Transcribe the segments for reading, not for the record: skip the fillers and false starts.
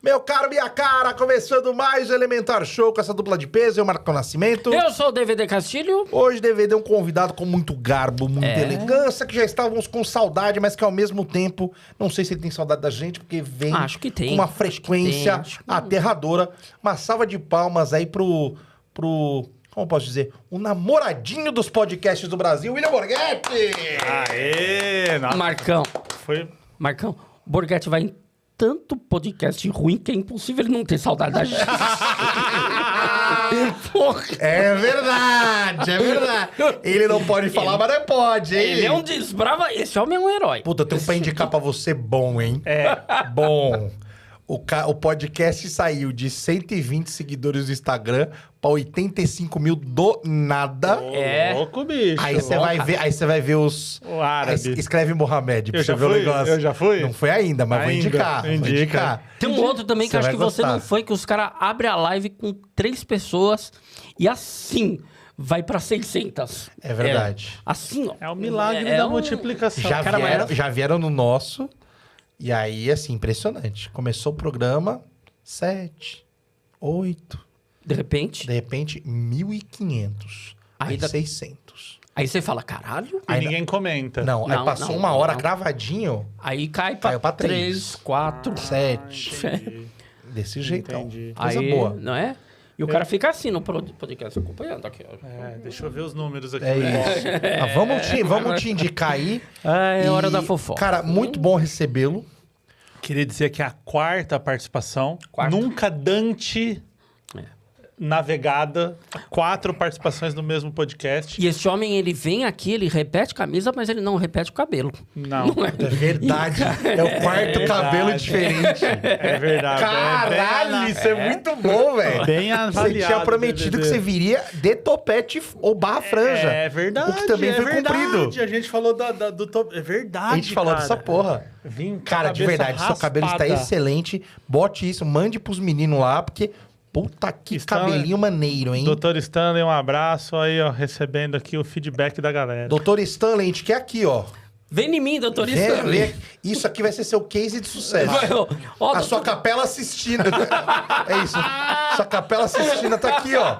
Meu caro, minha cara, começando mais o Elementar Show com essa dupla de peso, eu, Marcão Nascimento. Eu sou o DVD Castilho. Hoje, DVD é um convidado com muito garbo, muita elegância, que já estávamos com saudade, mas que ao mesmo tempo, não sei se ele tem saudade da gente, porque vem Acho que tem. com uma frequência aterradora. Uma salva de palmas aí pro... Como posso dizer? O namoradinho dos podcasts do Brasil, William Borghetti! Aê! Nossa. Marcão, o Borghetti vai em tanto podcast ruim que é impossível ele não ter saudade da gente. Porra. É verdade, é verdade. Ele não pode falar, mas não pode, hein? Ele é um desbrava. Esse homem é um herói. Puta, eu tenho pra indicar pra você bom, hein? É. Bom. O podcast saiu de 120 seguidores do Instagram pra 85 mil do nada. Louco, bicho. Aí você vai ver os... O árabe. Aí escreve Mohamed pra Eu você já ver o fui? negócio. Eu já fui? Não foi ainda, mas vou indicar. Vou Indica. indicar. Tem um outro também que Você acho vai que você gostar. não foi, que os caras abrem a live com 3 pessoas e assim vai pra 600. É verdade. Assim, ó. É o milagre da multiplicação. Já vieram no nosso. E aí, assim, impressionante. Começou o programa, 7, 8... De repente, De repente, 1.500. Aí, Aí dá- 600. aí você fala, caralho. E ninguém comenta. Não, aí Não, passou não, uma hora não. cravadinho, Aí Caiu cai pra pra 3, 4. 7. Entendi. Desse jeitão. Entendi. Coisa Aí, boa. não é? E o cara fica assim no podcast acompanhando aqui, ó. É, deixa eu ver os números aqui. É isso. Ah, vamos te indicar aí. É E, hora da fofoca. Cara, muito bom recebê-lo. Queria dizer que é a quarta participação. Quarta. Nunca Dante navegada. 4 participações no mesmo podcast. E esse homem, ele vem aqui, ele repete camisa, mas ele não repete o cabelo. Não. É verdade. É o quarto verdade. cabelo diferente. É verdade. Caralho, isso é muito bom, velho. Bem avaliado. Você tinha prometido que você viria de topete ou barra franja. É verdade. O que também foi cumprido. A gente falou do top. É verdade. A gente falou cara. dessa porra. Vim com Cara, a de cabeça verdade, seu cabelo está raspada. excelente. Bote isso, mande pros meninos lá, porque puta que Stanley- cabelinho maneiro, hein? Doutor Stanley, um abraço aí, ó, recebendo aqui o feedback da galera. Doutor Stanley, a gente quer aqui, ó. Vem em mim, doutor Vem, Stanley. vem. Isso aqui vai ser seu case de sucesso. Vai, ó, ó, A sua capela assistindo. É isso. Sua capela assistindo tá aqui, ó.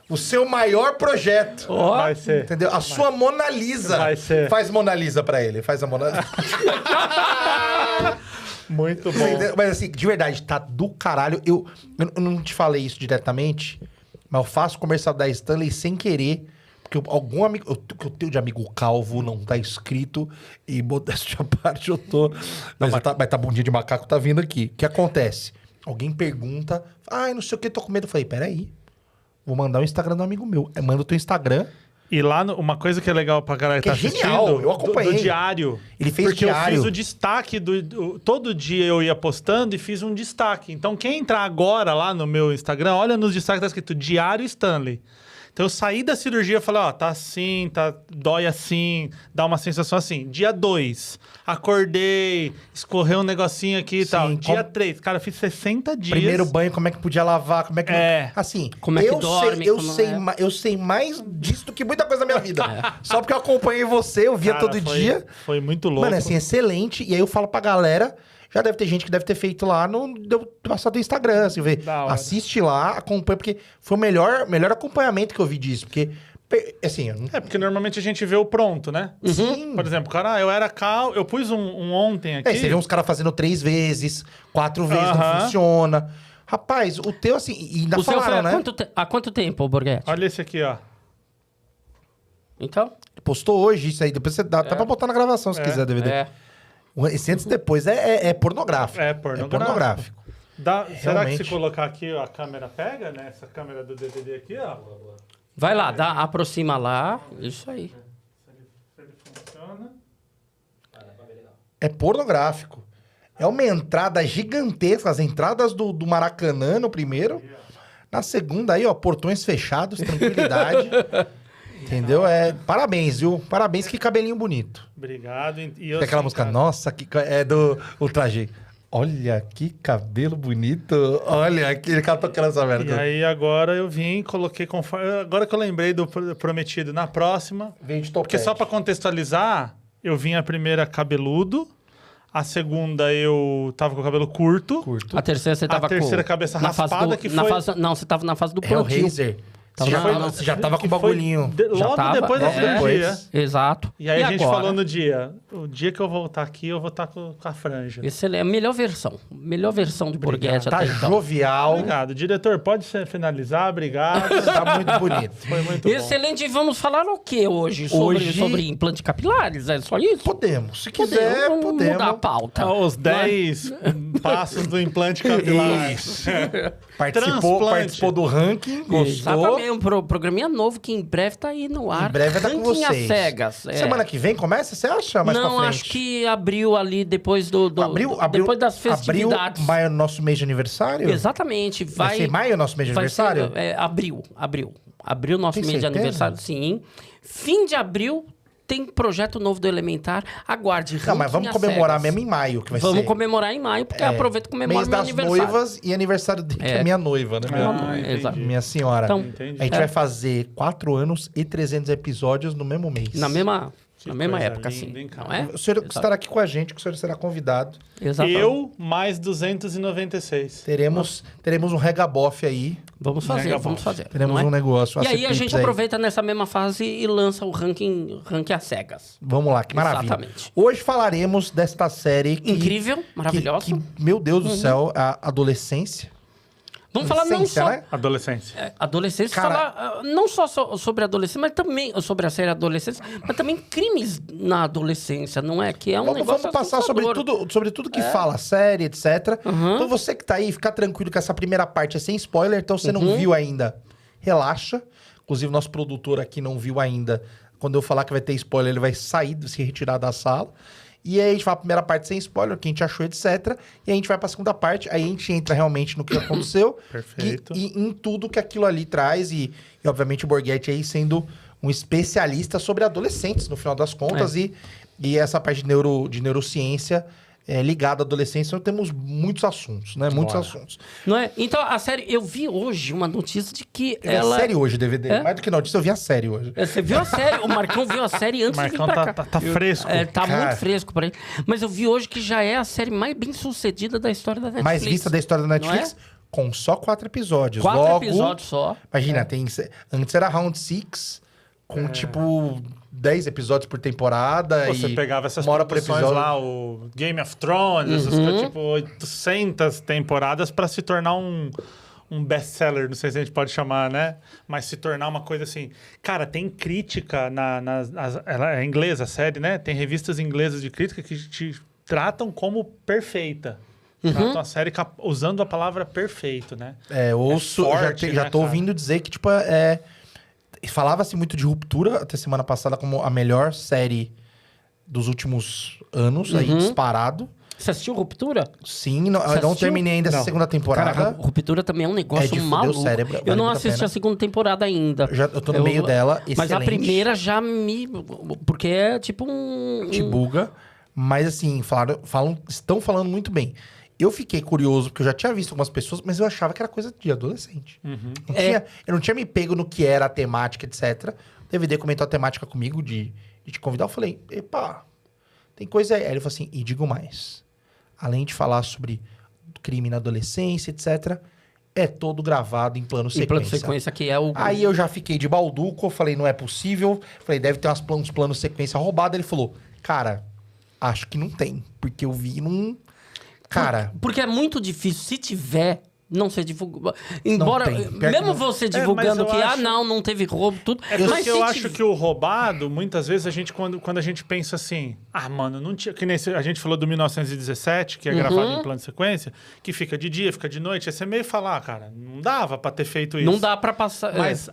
O seu maior projeto. ó. Vai ser. Entendeu? A sua Mona Lisa. Vai ser. Faz Mona Lisa pra ele. Faz a Mona Lisa. Muito bom. Mas assim, de verdade, tá do caralho. Eu não te falei isso diretamente, mas eu faço comercial da Stanley sem querer. Porque algum amigo que eu tenho de amigo calvo não tá escrito. E modéstia à parte eu tô. Mas tá bundinha de macaco, tá vindo aqui. O que acontece? Alguém pergunta. Ai, não sei o que, tô com medo. Eu falei, peraí. Vou mandar o Instagram do amigo meu. Aí manda o teu Instagram. E lá, uma coisa que é legal pra galera que Que tá é genial, assistindo, eu acompanhei. do diário. Ele fez porque diário. eu fiz o destaque todo dia eu ia postando e fiz um destaque. Então, quem entrar agora lá no meu Instagram, olha nos destaques, tá escrito Diário Stanley. Então, eu saí da cirurgia e falei, ó, tá assim, dói assim, dá uma sensação assim. Dia 2, acordei, escorreu um negocinho aqui e Sim, tal. Dia 3, cara, eu fiz 60 dias. Primeiro banho, como é que podia lavar, como é que... É. Assim, Como é que eu dorme, sei, como eu sei mais disso do que muita coisa da minha vida. Só porque eu acompanhei você, eu via Cara, todo foi- dia. Foi muito louco. Mano, assim, excelente. E aí eu falo pra galera, já deve ter gente que deve ter feito lá no passar do Instagram, assim, ver. Da hora. Assiste lá, acompanha, porque foi o melhor acompanhamento que eu vi disso. Porque, assim, eu não... É, porque normalmente a gente vê o pronto, né? Sim. Por exemplo, cara, eu era cal, eu pus um ontem aqui. É, você vê uns caras fazendo 3 vezes, 4 vezes, não Aham. funciona. Rapaz, o teu, assim, e ainda O seu foi falaram, né? há quanto tempo, Borghetti? Olha esse aqui, ó. Então? Postou hoje isso aí, depois você dá até pra botar na gravação se quiser, DVD. É. Esse antes e depois é pornográfico. É pornográfico. É pornográfico. Será que Realmente. se colocar aqui, ó, a câmera pega, né? Essa câmera do DVD aqui, ó. Vai lá, aproxima lá. Isso aí. Se ele funciona. É pornográfico. É uma entrada gigantesca, as entradas do Maracanã no primeiro. Na segunda aí, ó, portões fechados, tranquilidade. Entendeu? Parabéns, viu? Parabéns, que cabelinho bonito. Obrigado. E Tem aquela música, nossa, é do Ultra G. Olha que cabelo bonito. Olha, aquele cara tocando essa E merda. aí agora eu vim, coloquei conforme... Agora que eu lembrei do prometido na próxima. Veio de Porque topete. só pra contextualizar, eu vim a primeira cabeludo, A segunda eu tava com o cabelo curto. A terceira você tava A terceira com... cabeça na fase raspada, do, que na foi... fase, não, você tava na fase do plantio. Hellraiser. Tava Você já tava com o que foi bagulhinho. logo tava, depois da cirurgia. Exato. E aí a gente agora? falou no dia, o dia que eu voltar aqui, eu vou estar com a franja. Excelente. A melhor versão de Borghetti Tá até então. jovial. Obrigado. Diretor, pode finalizar? Obrigado. Tá muito bonito. Foi muito bom. Excelente. E vamos falar o que hoje? Hoje- Sobre implante capilares? É só isso? Podemos. Se quiser, Vamos podemos. mudar a pauta. Os 10 passos do implante capilar. Isso. Transplante. Participou do ranking, gostou. Exatamente. Um programinha novo que em breve tá aí no ar. Em breve vai estar com Ranking às vocês. cegas. Semana que vem começa, você acha? Mais pra Não, frente? acho que abriu ali depois depois das festividades. Abril, maio é nosso mês de aniversário? Exatamente. Vai ser maio o nosso mês de vai aniversário? ser, abril. Abril, nosso Tem mês de certeza? aniversário, sim. Fim de abril tem projeto novo do Elementar. Aguarde. Não, mas vamos ranking às comemorar cegas. mesmo em maio, que vai Vamos ser. comemorar em maio, porque aproveito e comemoro Mês meu das aniversário. noivas e aniversário dele, que é minha noiva, né? entendi. Exato. Minha senhora. Então, Entendi. A gente vai fazer 4 anos e 300 episódios no mesmo mês. na mesma coisa época, linda, assim. hein, cara? Não é? O senhor estará aqui com a gente, que o senhor será convidado. Exatamente. Eu mais 296. Teremos um regabof aí. Vamos fazer, Mega vamos bom. fazer. Teremos não é? um negócio. E aí a Pips gente aproveita nessa mesma fase e lança o ranking às cegas. Vamos lá, que maravilha. Exatamente. Hoje falaremos desta série que, Incrível, maravilhosa. que, meu Deus do céu, a adolescência. Vamos falar não Adolescência, só... né? Adolescência. Adolescência, Cara- falar não só sobre adolescência, mas também sobre a série Adolescência, mas também crimes na adolescência, não é? Que é um negócio Vamos passar assustador. sobre tudo que fala a série, etc. Uhum. Então você que tá aí, fica tranquilo que essa primeira parte é sem spoiler, então você Uhum. não viu ainda, relaxa. Inclusive, nosso produtor aqui não viu ainda. Quando eu falar que vai ter spoiler, ele vai sair, se retirar da sala. E aí a gente fala a primeira parte sem spoiler, o que a gente achou, etc. E a gente vai pra segunda parte, aí a gente entra realmente no que aconteceu. Perfeito. E em tudo que aquilo ali traz. E obviamente, o Borghetti aí sendo um especialista sobre adolescentes, no final das contas. E essa parte de neurociência ligada à adolescência, então temos muitos assuntos, né? Muitos Bora. assuntos. Não é? Então, a série... Eu vi hoje uma notícia de que Eu vi ela... a série hoje, DVD. É? Mais do que notícia, eu vi a série hoje. Você viu a série? O Marcão viu a série antes O Marcão de vir pra cá. tá fresco. Tá Cara. muito fresco pra ele. Mas eu vi hoje que já é a série mais bem sucedida da história da Netflix. Mais vista da história da Não Netflix, com só 4 episódios. 4 Logo, episódios só. Imagina, antes era Round 6, com tipo 10 episódios por temporada. Você e pegava essas uma hora por produções episódio. lá, o Game of Thrones, essas coisas, tipo 800 temporadas pra se tornar um best-seller, não sei se a gente pode chamar, né? Mas se tornar uma coisa assim... Cara, tem crítica ela é inglesa a série, né? Tem revistas inglesas de crítica que te tratam como perfeita. Tratam a série usando a palavra perfeito, né? Ouço, forte, já né, tô cara? ouvindo dizer que, tipo, falava-se muito de Ruptura até semana passada como a melhor série dos últimos anos, aí disparado. Você assistiu Ruptura? Sim, não, Você eu não assistiu? terminei ainda essa Não. segunda temporada. Caraca, Ruptura também é um negócio de fuder o maluco. cérebro, vale eu não muito a assisti pena. a segunda temporada ainda. Eu tô no meio dela, Mas a excelente. primeira já me... Porque é tipo um... Te buga. Mas assim, estão falando muito bem. Eu fiquei curioso, porque eu já tinha visto algumas pessoas, mas eu achava que era coisa de adolescente. Eu não tinha me pego no que era a temática, etc. O DVD comentou a temática comigo de te convidar. Eu falei, epa, tem coisa aí. Aí ele falou assim, e digo mais. Além de falar sobre crime na adolescência, etc., é todo gravado em plano Em sequência. plano sequência, que é o... Aí eu já fiquei de balduco, eu falei, não é possível. Falei, deve ter uns planos sequência roubado. Ele falou, cara, acho que não tem. Porque eu vi num... Cara, Porque é muito difícil, se tiver, não ser divulgado. Embora, tem. Pior que mesmo não. você mas divulgando eu que, acho- não teve roubo, tudo. É mas porque se eu acho tiver- que o roubado, muitas vezes, a gente, quando a gente pensa assim, mano, não tinha. Que nem a gente falou do 1917, que é gravado em plano de sequência, que fica de dia, fica de noite. Aí você meio fala, cara, não dava pra ter feito isso. não dá pra passar... Mas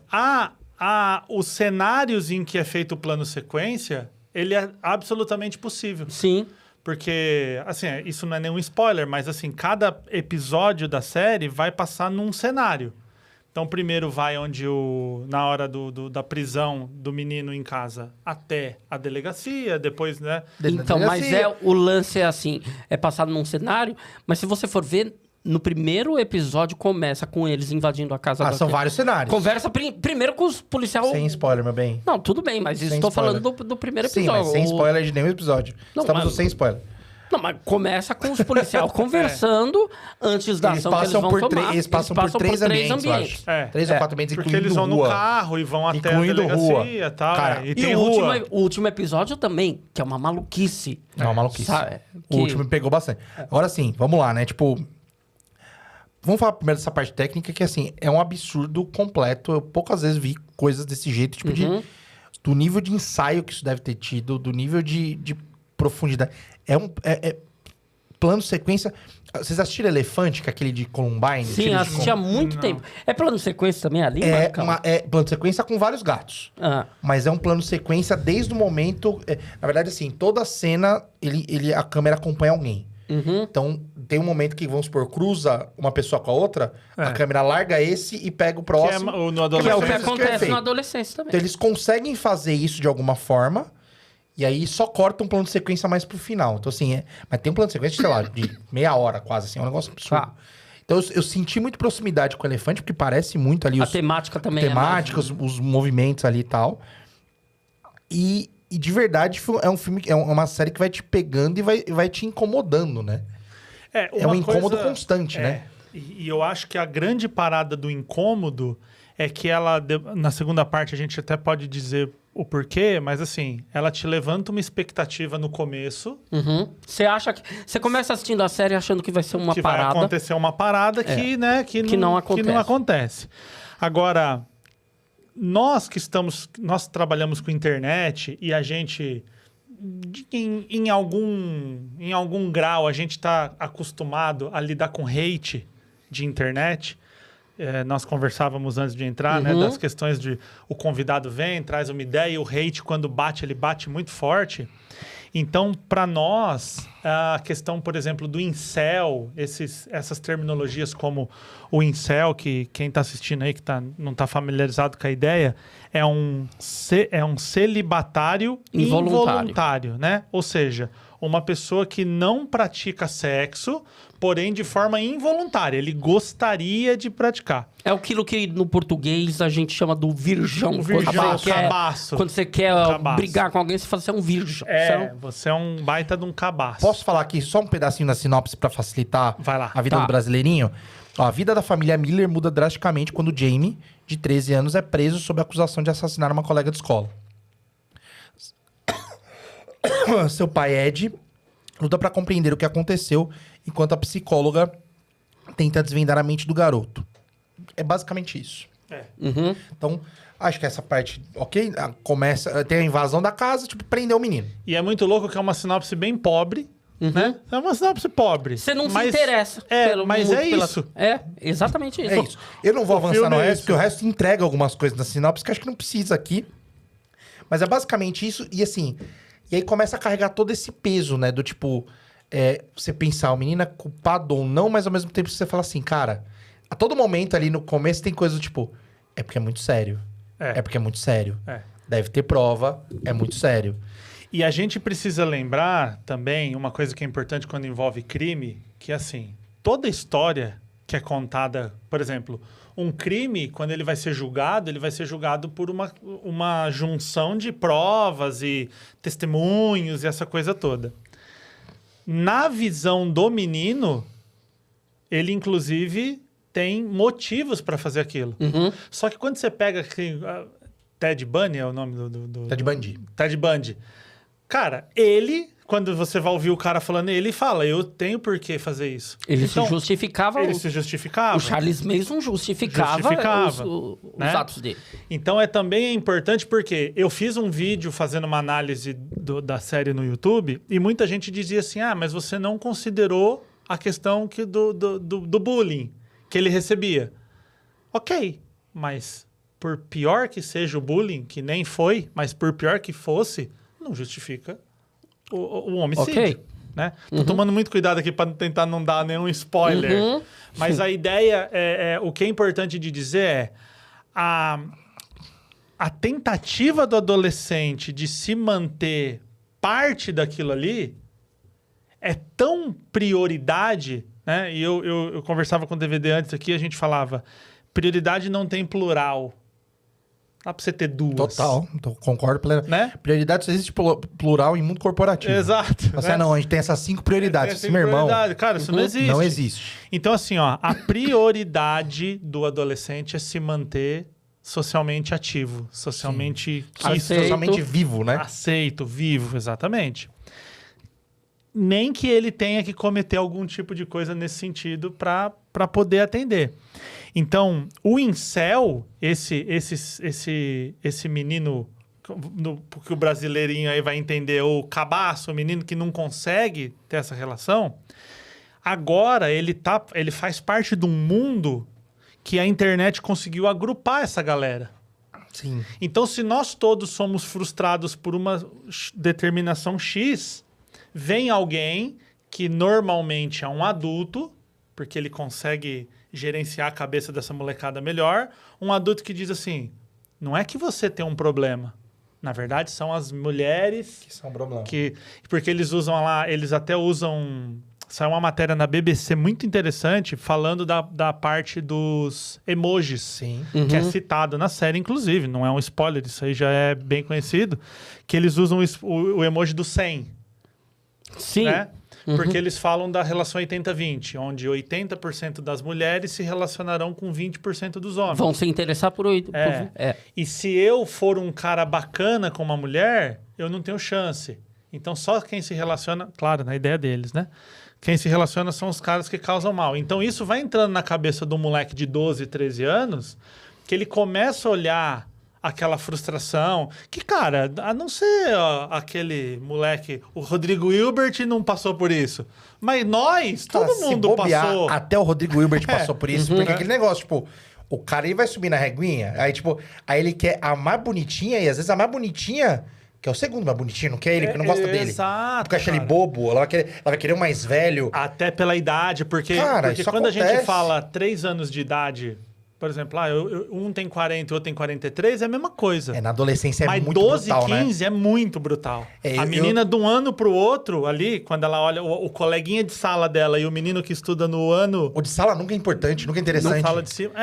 os cenários em que é feito o plano sequência, ele é absolutamente possível. Sim. Porque, assim, isso não é nenhum spoiler, mas, assim, cada episódio da série vai passar num cenário. Então, primeiro vai onde na hora da prisão do menino em casa até a delegacia, depois, né? Então, mas o lance é assim, é passado num cenário, mas se você for ver, no primeiro episódio começa com eles invadindo a casa são vários cenários. Conversa primeiro com os policiais. Sem spoiler, meu bem. Não, tudo bem, mas Sem estou spoiler. falando do primeiro Sim, episódio. mas sem spoiler de nenhum episódio. Não, Estamos mas- no sem spoiler. Não, mas começa com os policiais conversando antes da ação que eles vão tomar. Eles passam por três ambientes, eu acho. 3 ou 4 ambientes, porque incluindo eles vão rua. no carro e vão até a Incluindo delegacia e tal. Cara, e E tem o rua. último episódio também, que é uma maluquice. É uma maluquice. Sabe? O último me pegou bastante. Agora sim, vamos lá, né? Tipo... Vamos falar primeiro dessa parte técnica, que assim, é um absurdo completo. Eu poucas vezes vi coisas desse jeito, tipo, do nível de ensaio que isso deve ter tido, do nível de profundidade. Plano sequência... Vocês assistiram Elefante, que é aquele de Columbine? Sim, assisti há muito tempo. É plano sequência também ali, Marcão? É plano sequência com vários gatos. Ah. Mas é um plano sequência desde o momento... na verdade, assim, toda cena, a câmera acompanha alguém. Então, tem um momento que, vamos supor, cruza uma pessoa com a outra, a câmera larga esse e pega o próximo. No Que é o que adolescência. acontece na adolescência também. Então, eles conseguem fazer isso de alguma forma, e aí só corta um plano de sequência mais pro final. Então, assim, mas tem um plano de sequência, sei lá, de meia hora quase, assim, é um negócio absurdo. Tá. Então, eu senti muito proximidade com o Elefante, porque parece muito ali A temática também temáticas, os movimentos ali e tal. E de verdade, é um filme, é uma série que vai te pegando e vai te incomodando, né? É um incômodo constante, né? E eu acho que a grande parada do incômodo é que ela, na segunda parte, a gente até pode dizer o porquê, mas assim, ela te levanta uma expectativa no começo. Você acha que... Você começa assistindo a série achando que vai ser uma que parada. vai acontecer uma parada que, né, que não acontece. Agora, nós trabalhamos com internet e a gente... Em algum grau, a gente está acostumado a lidar com hate de internet. Nós conversávamos antes de entrar, né? Das questões de o convidado vem, traz uma ideia e o hate, quando bate, ele bate muito forte. Então, para nós, a questão, por exemplo, do incel, essas terminologias como o incel, que quem está assistindo aí, que não está familiarizado com a ideia, é um celibatário involuntário, né? Ou seja, uma pessoa que não pratica sexo, porém de forma involuntária. Ele gostaria de praticar. É aquilo que no português a gente chama do virgão. O virgão, quando você quer- cabaço. Quando você quer Cabaço. brigar com alguém, você fala, você é um virgão. Você é um baita de um cabaço. Posso falar aqui só um pedacinho da sinopse pra facilitar Vai lá. a vida Tá. do brasileirinho? Ó, a vida da família Miller muda drasticamente quando Jamie, de 13 anos, é preso sob acusação de assassinar uma colega de escola. Seu pai, Ed, luta pra compreender o que aconteceu, enquanto a psicóloga tenta desvendar a mente do garoto. É basicamente isso. Então, acho que essa parte, ok? Começa, tem a invasão da casa, tipo, prender o menino. E é muito louco que é uma sinopse bem pobre, né? É uma sinopse pobre. Você não Mas- se interessa. Mas muito é isso. É, exatamente isso. É isso. Eu não vou O avançar filme no é resto, isso. porque o resto entrega algumas coisas na sinopse que acho que não precisa aqui. Mas é basicamente isso. E assim, e aí começa a carregar todo esse peso, né? Do tipo, você pensar, o menino é culpado ou não, mas ao mesmo tempo você fala assim, cara, a todo momento ali no começo tem coisa do tipo, é porque é muito sério. É porque é muito sério. Deve ter prova, é muito sério. E a gente precisa lembrar também uma coisa que é importante quando envolve crime, que assim, toda história que é contada, por exemplo, um crime, quando ele vai ser julgado por uma junção de provas e testemunhos e essa coisa toda. Na visão do menino, ele inclusive tem motivos para fazer aquilo. Só que quando você pega Ted Bundy é o nome do Ted Bundy. Ted Bundy. Cara, quando você vai ouvir o cara falando, ele fala, eu tenho por que fazer isso. Ele Então, se justificava. Ele se justificava. O Charles Manson justificava os né? atos dele. Então, também é importante porque eu fiz um vídeo fazendo uma análise da série no YouTube e muita gente dizia assim, mas você não considerou a questão do bullying que ele recebia. Ok, mas por pior que seja o bullying, que nem foi, mas por pior que fosse, não justifica o homicídio. Ok. Né? Tô tomando muito cuidado aqui para tentar não dar nenhum spoiler. Mas a ideia, o que é importante de dizer é a tentativa do adolescente de se manter parte daquilo ali é tão prioridade, né? E eu conversava com o DVD antes aqui, a gente falava, prioridade não tem plural. Dá pra você ter duas. Total, então, concordo plenamente. Né? Prioridade só existe plural em mundo corporativo. Exato. Assim, né? não, a gente tem essas 5 prioridades. Tem Meu irmão, prioridade. Cara, isso não existe. não existe. Então, assim, ó, a prioridade do adolescente é se manter socialmente ativo, socialmente Aceito. Socialmente vivo, né? aceito, vivo, exatamente. Nem que ele tenha que cometer algum tipo de coisa nesse sentido para poder atender. Então, o incel, esse menino, que o brasileirinho aí vai entender, o cabaço, o menino que não consegue ter essa relação, agora ele faz parte de um mundo que a internet conseguiu agrupar essa galera. Sim. Então, se nós todos somos frustrados por uma determinação X, vem alguém que normalmente é um adulto, porque ele consegue gerenciar a cabeça dessa molecada melhor, um adulto que diz assim, não é que você tem um problema, na verdade são as mulheres Que são problema. porque eles usam lá, eles até usam... Saiu uma matéria na BBC muito interessante falando da parte dos emojis. Sim. Que é citado na série, inclusive. Não é um spoiler, isso aí já é bem conhecido. Que eles usam o emoji do 100, Sim. né? Porque eles falam da relação 80-20, onde 80% das mulheres se relacionarão com 20% dos homens. Vão se interessar por 8. E se eu for um cara bacana com uma mulher, eu não tenho chance. Então, só quem se relaciona... Claro, na ideia deles, né? Quem se relaciona são os caras que causam mal. Então, isso vai entrando na cabeça do moleque de 12, 13 anos, que ele começa a olhar aquela frustração. Que, cara, a não ser aquele moleque... O Rodrigo Hilbert não passou por isso. Mas nós, Cara, todo se mundo bobear, passou. Até o Rodrigo Hilbert passou por isso. Porque aquele negócio, tipo... O cara, ele vai subir na reguinha, aí, tipo... Aí ele quer a mais bonitinha, e às vezes a mais bonitinha... Que é o segundo mais bonitinho, não quer ele, porque não gosta dele. Exato, Porque acha ele cara. bobo, ela vai querer o mais velho. Até pela idade, porque Cara, porque isso quando a acontece. gente fala 3 anos de idade, por exemplo, um tem 40 e outro tem 43, é a mesma coisa. Na adolescência Mas muito 12, brutal, 15 é muito brutal. É, a menina de um ano pro outro ali, quando ela olha o coleguinha de sala dela e o menino que estuda no ano, O de sala nunca é importante, nunca é interessante. não fala de cima.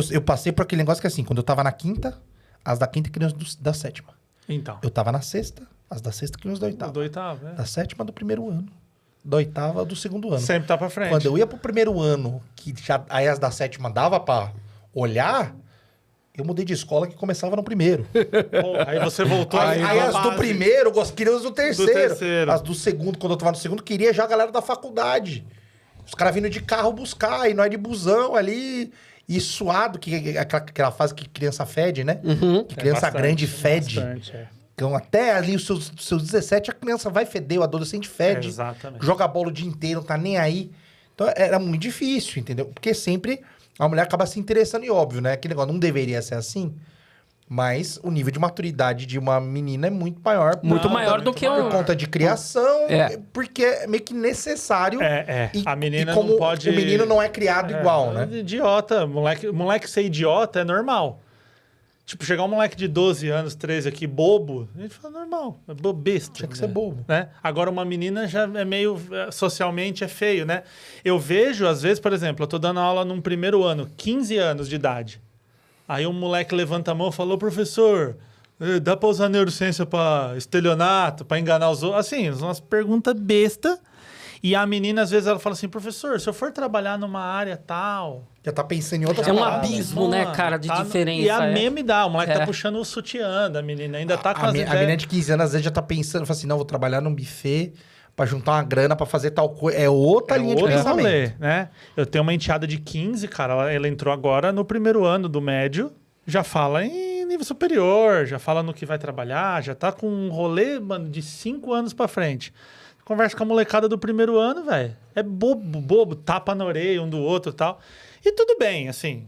Eu passei por aquele negócio que assim, quando eu tava na quinta, as da quinta queriam as da sétima. Então. Eu tava na sexta, as da sexta queriam as da oitava. Do oitavo, Da sétima do primeiro ano. Da oitava do segundo ano. Sempre tá pra frente. Quando eu ia pro primeiro ano, que já, aí as da sétima dava pra olhar, eu mudei de escola que começava no primeiro. Pô, aí você voltou Aí na as do base. primeiro, queria as do terceiro. terceiro. As do segundo, quando eu tava no segundo, queria já a galera da faculdade. Os caras vindo de carro buscar, e nós de busão ali, e suado, aquela fase que criança fede, né? Que criança bastante, grande fede. bastante, Então, até ali os seus 17, a criança vai feder, o adolescente fede. Exatamente. Joga bola o dia inteiro, não tá nem aí. Então, era muito difícil, entendeu? Porque sempre a mulher acaba se interessando, e óbvio, né? Aquele negócio não deveria ser assim, mas o nível de maturidade de uma menina é muito maior. Muito Não, maior tá do muito que maior. Por conta de criação, É. porque é meio que necessário. E, A menina e como não pode... o menino não é criado igual, né? Idiota. Moleque ser idiota é normal. Tipo, chegar um moleque de 12 anos, 13 aqui, bobo, a gente fala normal, é besta. Tinha que ser bobo. Né? Agora, uma menina já é meio... socialmente é feio, né? Eu vejo, às vezes, por exemplo, eu tô dando aula num primeiro ano, 15 anos de idade. Aí um moleque levanta a mão e falou, professor, dá pra usar neurociência pra estelionato, pra enganar os outros? Assim, umas perguntas besta. E a menina, às vezes, ela fala assim, professor, se eu for trabalhar numa área tal... Já tá pensando em outras É um paradas. abismo, né, cara, de diferença. E a mesma idade, o moleque É. tá puxando o sutiã da menina, ainda tá com A as menina de 15 anos, às vezes, já tá pensando, fala assim, não, vou trabalhar num buffet pra juntar uma grana pra fazer tal coisa. É outra linha de outro pensamento. rolê, né? Eu tenho uma enteada de 15, cara, ela entrou agora no primeiro ano do médio, já fala em nível superior, já fala no que vai trabalhar, já tá com um rolê, mano, de 5 anos pra frente. Conversa com a molecada do primeiro ano, velho. É bobo, tapa na orelha um do outro e tal. E tudo bem, assim,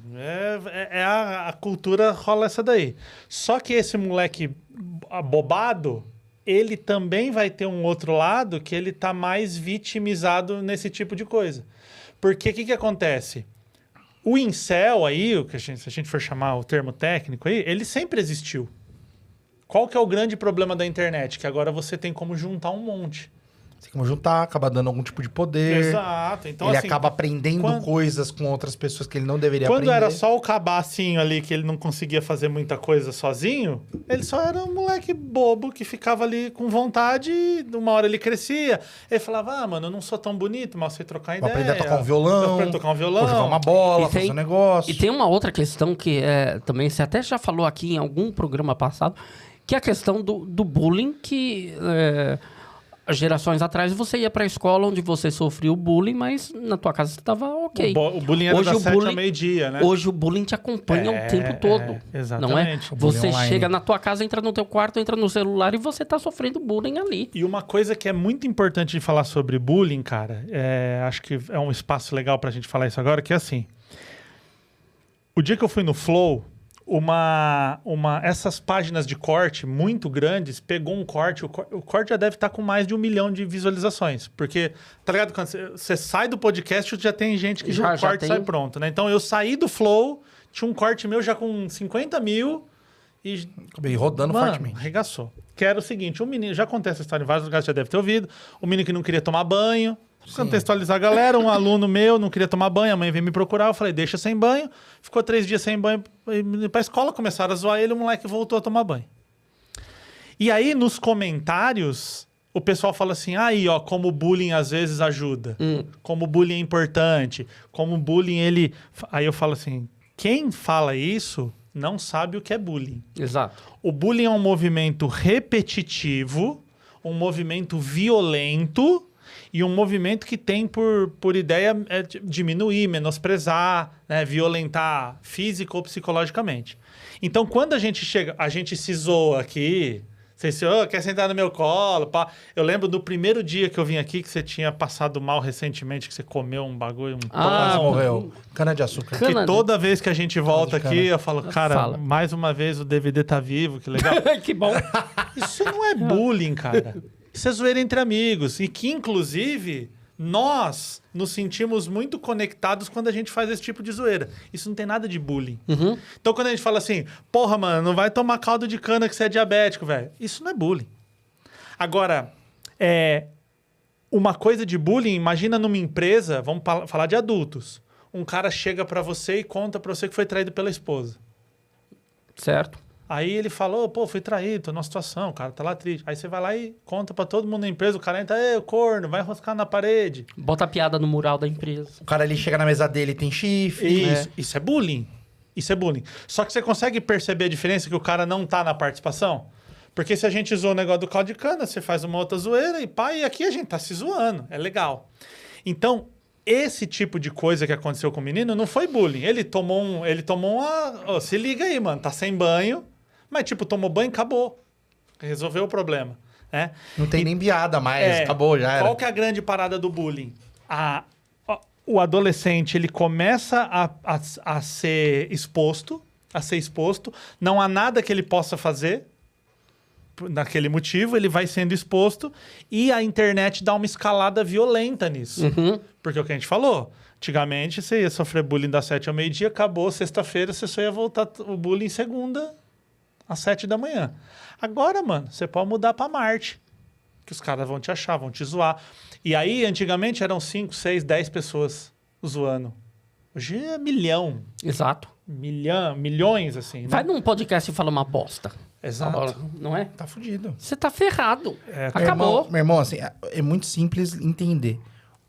a cultura rola essa daí. Só que esse moleque abobado, ele também vai ter um outro lado que ele tá mais vitimizado nesse tipo de coisa. Porque o que acontece? O incel aí, se a gente for chamar o termo técnico aí, ele sempre existiu. Qual que é o grande problema da internet? Que agora você tem como juntar um monte. Você tem como juntar, acaba dando algum tipo de poder. Exato. Então, Ele assim, acaba aprendendo quando- coisas com outras pessoas que ele não deveria quando aprender. era só o cabacinho ali, que ele não conseguia fazer muita coisa sozinho, ele só era um moleque bobo que ficava ali com vontade e uma hora ele crescia. Ele falava, mano, eu não sou tão bonito, mas eu sei trocar Vou ideia. aprender a tocar um violão. Vou aprender a tocar um violão. Vou jogar uma bola, E tem- fazer um negócio. E tem uma outra questão que é, também você até já falou aqui em algum programa passado, que é a questão do bullying, que gerações atrás você ia pra escola onde você sofria o bullying, mas na tua casa você tava ok. O bullying era Hoje das o 7 bullying- ao meio-dia, né? Hoje o bullying te acompanha o tempo todo. exatamente. Não é? O bullying Você online. chega na tua casa, entra no teu quarto, entra no celular e você tá sofrendo bullying ali. E uma coisa que é muito importante de falar sobre bullying, cara, acho que é um espaço legal pra gente falar isso agora, que é assim. O dia que eu fui no Flow, essas páginas de corte muito grandes, pegou um corte, o corte já deve estar com mais de 1 milhão de visualizações. Porque, tá ligado? Quando você sai do podcast, já tem gente que Já o corte tem. sai pronto, né? Então eu saí do Flow, tinha um corte meu já com 50 mil e Acabei rodando mano, fortemente. arregaçou. Que era o seguinte, um menino, já acontece essa história em vários lugares, já deve ter ouvido, um menino que não queria tomar banho, contextualizar a galera, um aluno meu não queria tomar banho, a mãe veio me procurar, eu falei, deixa sem banho, ficou 3 dias sem banho, e pra escola, começaram a zoar ele, o moleque voltou a tomar banho. E aí, nos comentários, o pessoal fala assim, aí, ó, como o bullying às vezes ajuda, como o bullying é importante, como o bullying, ele... Aí eu falo assim, quem fala isso não sabe o que é bullying. Exato. O bullying é um movimento repetitivo, um movimento violento e um movimento que tem por ideia diminuir, menosprezar, né, violentar físico ou psicologicamente. Então, quando a gente chega, a gente se zoa aqui, você se, quer sentar no meu colo, pá. Eu lembro do primeiro dia que eu vim aqui, que você tinha passado mal recentemente, que você comeu um bagulho, Quase morreu. Cana de açúcar. Cana- que toda vez que a gente volta de aqui, cana. eu falo, cara, Fala. mais uma vez o DVD tá vivo, que legal. Que bom. Isso não é bullying, cara. Isso é zoeira entre amigos. E que, inclusive, nós nos sentimos muito conectados quando a gente faz esse tipo de zoeira. Isso não tem nada de bullying. Então, quando a gente fala assim, porra, mano, não vai tomar caldo de cana que você é diabético, velho. Isso não é bullying. Agora, uma coisa de bullying, imagina numa empresa, vamos falar de adultos. Um cara chega pra você e conta pra você que foi traído pela esposa. Certo. Aí ele falou, pô, fui traído, tô numa situação, o cara tá lá triste. Aí você vai lá e conta pra todo mundo na empresa, o cara entra, o corno, vai enroscar na parede. Bota a piada no mural da empresa. O cara ali chega na mesa dele e tem chifre. Isso é bullying. Isso é bullying. Só que você consegue perceber a diferença que o cara não tá na participação? Porque se a gente zoa o negócio do caldo de cana, você faz uma outra zoeira e pá, e aqui a gente tá se zoando. É legal. Então, esse tipo de coisa que aconteceu com o menino não foi bullying. Ele tomou uma... se liga aí, mano, tá sem banho. Mas, tipo, tomou banho e acabou. Resolveu o problema, né? Não tem nem piada mais, acabou, já era. Qual que é a grande parada do bullying? O adolescente, ele começa a ser exposto, não há nada que ele possa fazer naquele motivo, ele vai sendo exposto e a internet dá uma escalada violenta nisso. Porque é o que a gente falou, antigamente você ia sofrer bullying das 7 ao meio-dia, acabou, sexta-feira você só ia voltar o bullying segunda às 7 da manhã. Agora, mano, você pode mudar pra Marte, que os caras vão te achar, vão te zoar. E aí, antigamente, eram 5, 6, 10 pessoas zoando. Hoje é milhão. Exato. Milhões, assim, né? Vai num podcast e fala uma bosta. Exato. Não é? Tá fudido. Você tá ferrado. Meu Acabou. irmão, assim, é muito simples entender.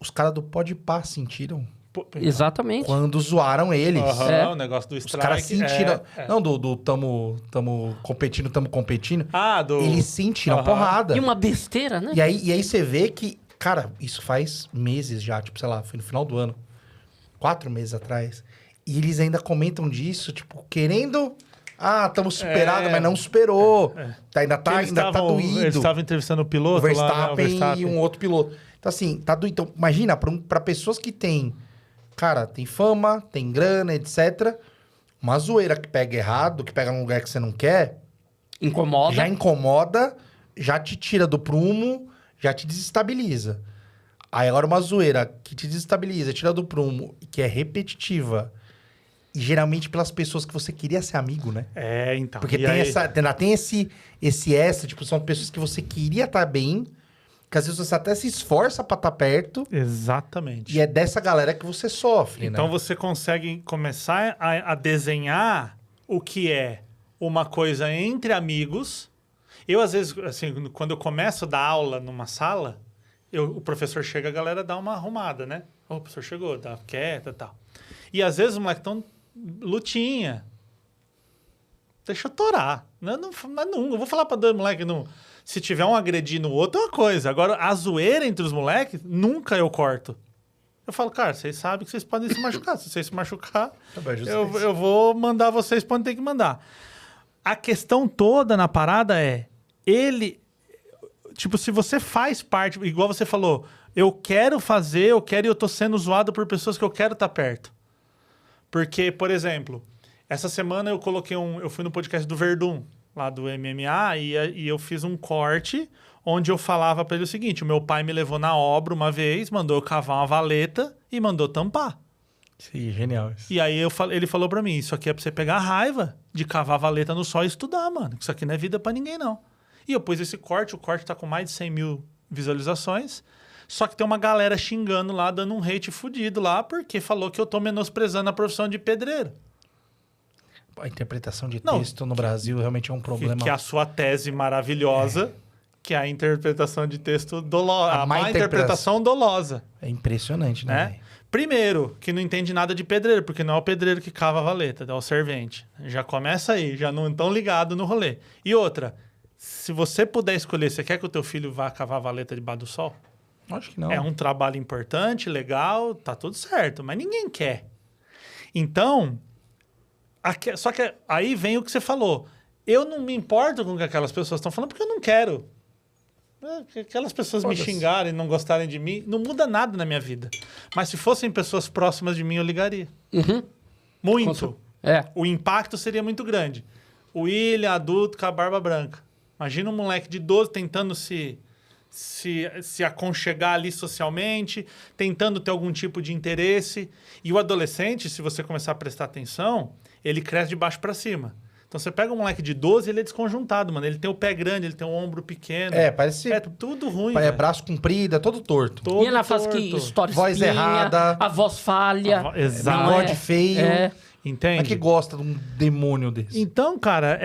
Os caras do Podpah sentiram Exatamente. quando zoaram eles. O negócio do Os strike. caras sentiram. Não, do tamo competindo. Eles sentiram a porrada. E uma besteira, né? E aí você vê que, cara, isso faz meses já, tipo, sei lá, foi no final do ano. 4 meses atrás. E eles ainda comentam disso, tipo, querendo... estamos superados, mas não superou. Ainda tá doído. Eles estavam entrevistando o piloto O Verstappen, lá, né? O Verstappen e um outro piloto. Então, assim, tá doído. Então, imagina, pra pessoas que têm... Cara, tem fama, tem grana, etc. Uma zoeira que pega errado, que pega num lugar que você não quer... Incomoda. Já incomoda, já te tira do prumo, já te desestabiliza. Aí agora uma zoeira que te desestabiliza, tira do prumo, que é repetitiva. E geralmente pelas pessoas que você queria ser amigo, né? Então. Porque ainda tem esse extra, tipo, são pessoas que você queria estar bem, que às vezes você até se esforça pra estar perto, Exatamente. e é dessa galera que você sofre, Então né? você consegue começar a desenhar o que é uma coisa entre amigos. Eu, às vezes, assim, quando eu começo a dar aula numa sala, o professor chega, a galera dá uma arrumada, né? O professor chegou, dá quieta e tal. E às vezes o moleque tão lutinha. Deixa eu torar. Eu vou falar pra dois moleques, se tiver um agredindo o outro, é uma coisa. Agora, a zoeira entre os moleques, nunca eu corto. Eu falo, cara, vocês sabem que vocês podem se machucar. Se vocês se machucar, eu vou mandar vocês pra onde tem que mandar. A questão toda na parada é, tipo, se você faz parte, igual você falou, eu quero e eu tô sendo zoado por pessoas que eu quero estar perto. Porque, por exemplo, essa semana eu fui no podcast do Verdun, lá do MMA, e eu fiz um corte onde eu falava pra ele o seguinte, o meu pai me levou na obra uma vez, mandou eu cavar uma valeta e mandou tampar. Sim, genial isso. E aí ele falou pra mim, isso aqui é pra você pegar a raiva de cavar valeta no sol e estudar, mano. Isso aqui não é vida pra ninguém, não. E eu pus esse corte, o corte tá com mais de 100 mil visualizações, só que tem uma galera xingando lá, dando um hate fudido lá, porque falou que eu tô menosprezando a profissão de pedreiro. A interpretação de texto no Brasil realmente é um problema. Que a sua tese maravilhosa, que é a interpretação de texto dolosa. A má interpretação dolosa. É impressionante, né? Né? Primeiro, que não entende nada de pedreiro, porque não é o pedreiro que cava a valeta, é o servente. Já começa aí, já não estão ligados no rolê. E outra, se você puder escolher, você quer que o teu filho vá cavar a valeta debaixo do sol? Acho que não. É um trabalho importante, legal, tá tudo certo, mas ninguém quer. Então, só que aí vem o que você falou. Eu não me importo com o que aquelas pessoas estão falando, porque eu não quero. Aquelas pessoas me xingarem, não gostarem de mim, não muda nada na minha vida. Mas se fossem pessoas próximas de mim, eu ligaria. Uhum. Muito. É. O impacto seria muito grande. O William, adulto, com a barba branca. Imagina um moleque de 12 tentando se aconchegar ali socialmente, tentando ter algum tipo de interesse. E o adolescente, se você começar a prestar atenção, ele cresce de baixo para cima. Então você pega um moleque de 12, ele é desconjuntado, mano. Ele tem o pé grande, ele tem o ombro pequeno. Parece... É tudo ruim, É braço comprido, é todo torto. E ela faz que história Voz espinha, errada. a voz falha. Exato. Bigode feio. Entende? É que gosta de um demônio desse. Então, cara,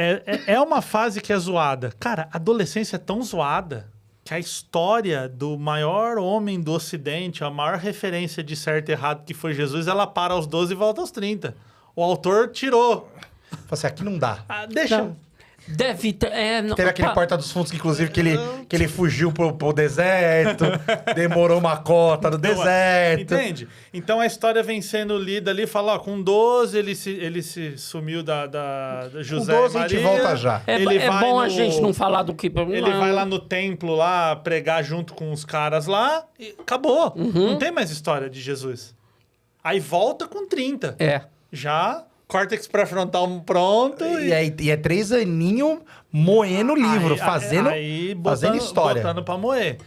é uma fase que é zoada. Cara, a adolescência é tão zoada que a história do maior homem do Ocidente, a maior referência de certo e errado que foi Jesus, ela para aos 12 e volta aos 30. O autor tirou. Fala assim, aqui não dá. Deixa. Não. Deve ter... Teve aquele Porta dos Fundos que, inclusive, que ele fugiu pro deserto, demorou uma cota do deserto. Entende? Então a história vem sendo lida ali, fala, ó, com 12 ele se sumiu da José Com 12 e Maria. a gente volta já. Ele vai bom a gente não falar do que... Ele vai lá no templo lá pregar junto com os caras lá e acabou. Não tem mais história de Jesus. Aí volta com 30. Já... Córtex pré-frontal pronto. E é 3 aninhos moendo o livro, fazendo história. Botando pra moer.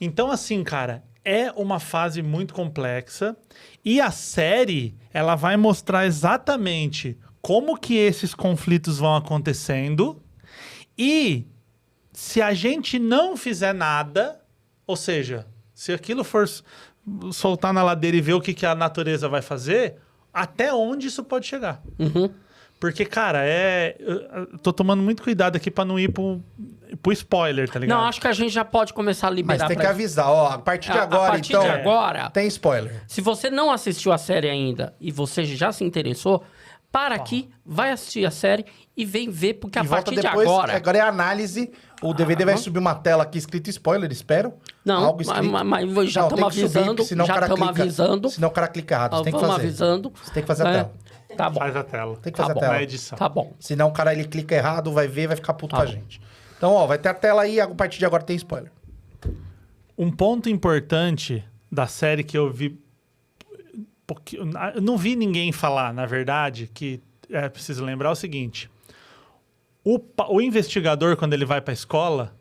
Então, assim, cara, é uma fase muito complexa. E a série, ela vai mostrar exatamente como que esses conflitos vão acontecendo. E se a gente não fizer nada, ou seja, se aquilo for soltar na ladeira e ver o que a natureza vai fazer... Até onde isso pode chegar. Porque, cara, eu tô tomando muito cuidado aqui pra não ir pro spoiler, tá ligado? Não, acho que a gente já pode começar a liberar. Mas tem que avisar, ó, a partir de agora, a partir de agora, tem spoiler. Se você não assistiu a série ainda e você já se interessou, para aqui, vai assistir a série e vem ver, porque a partir de agora... Agora é a análise, o DVD vai subir uma tela aqui escrito spoiler, espero. Não, algo escrito. mas já estamos avisando, senão o cara clica errado, você tem que fazer. Avisando. Você tem que fazer a tela. Tá bom. Faz a tela. Tem que fazer a tela. Na edição. Tá bom. Senão o cara ele clica errado, vai ver, vai ficar puto com a gente. Então, ó, vai ter a tela aí, a partir de agora tem spoiler. Um ponto importante da série que eu vi... Porque eu não vi ninguém falar, na verdade, que é preciso lembrar o seguinte. O investigador, quando ele vai pra escola,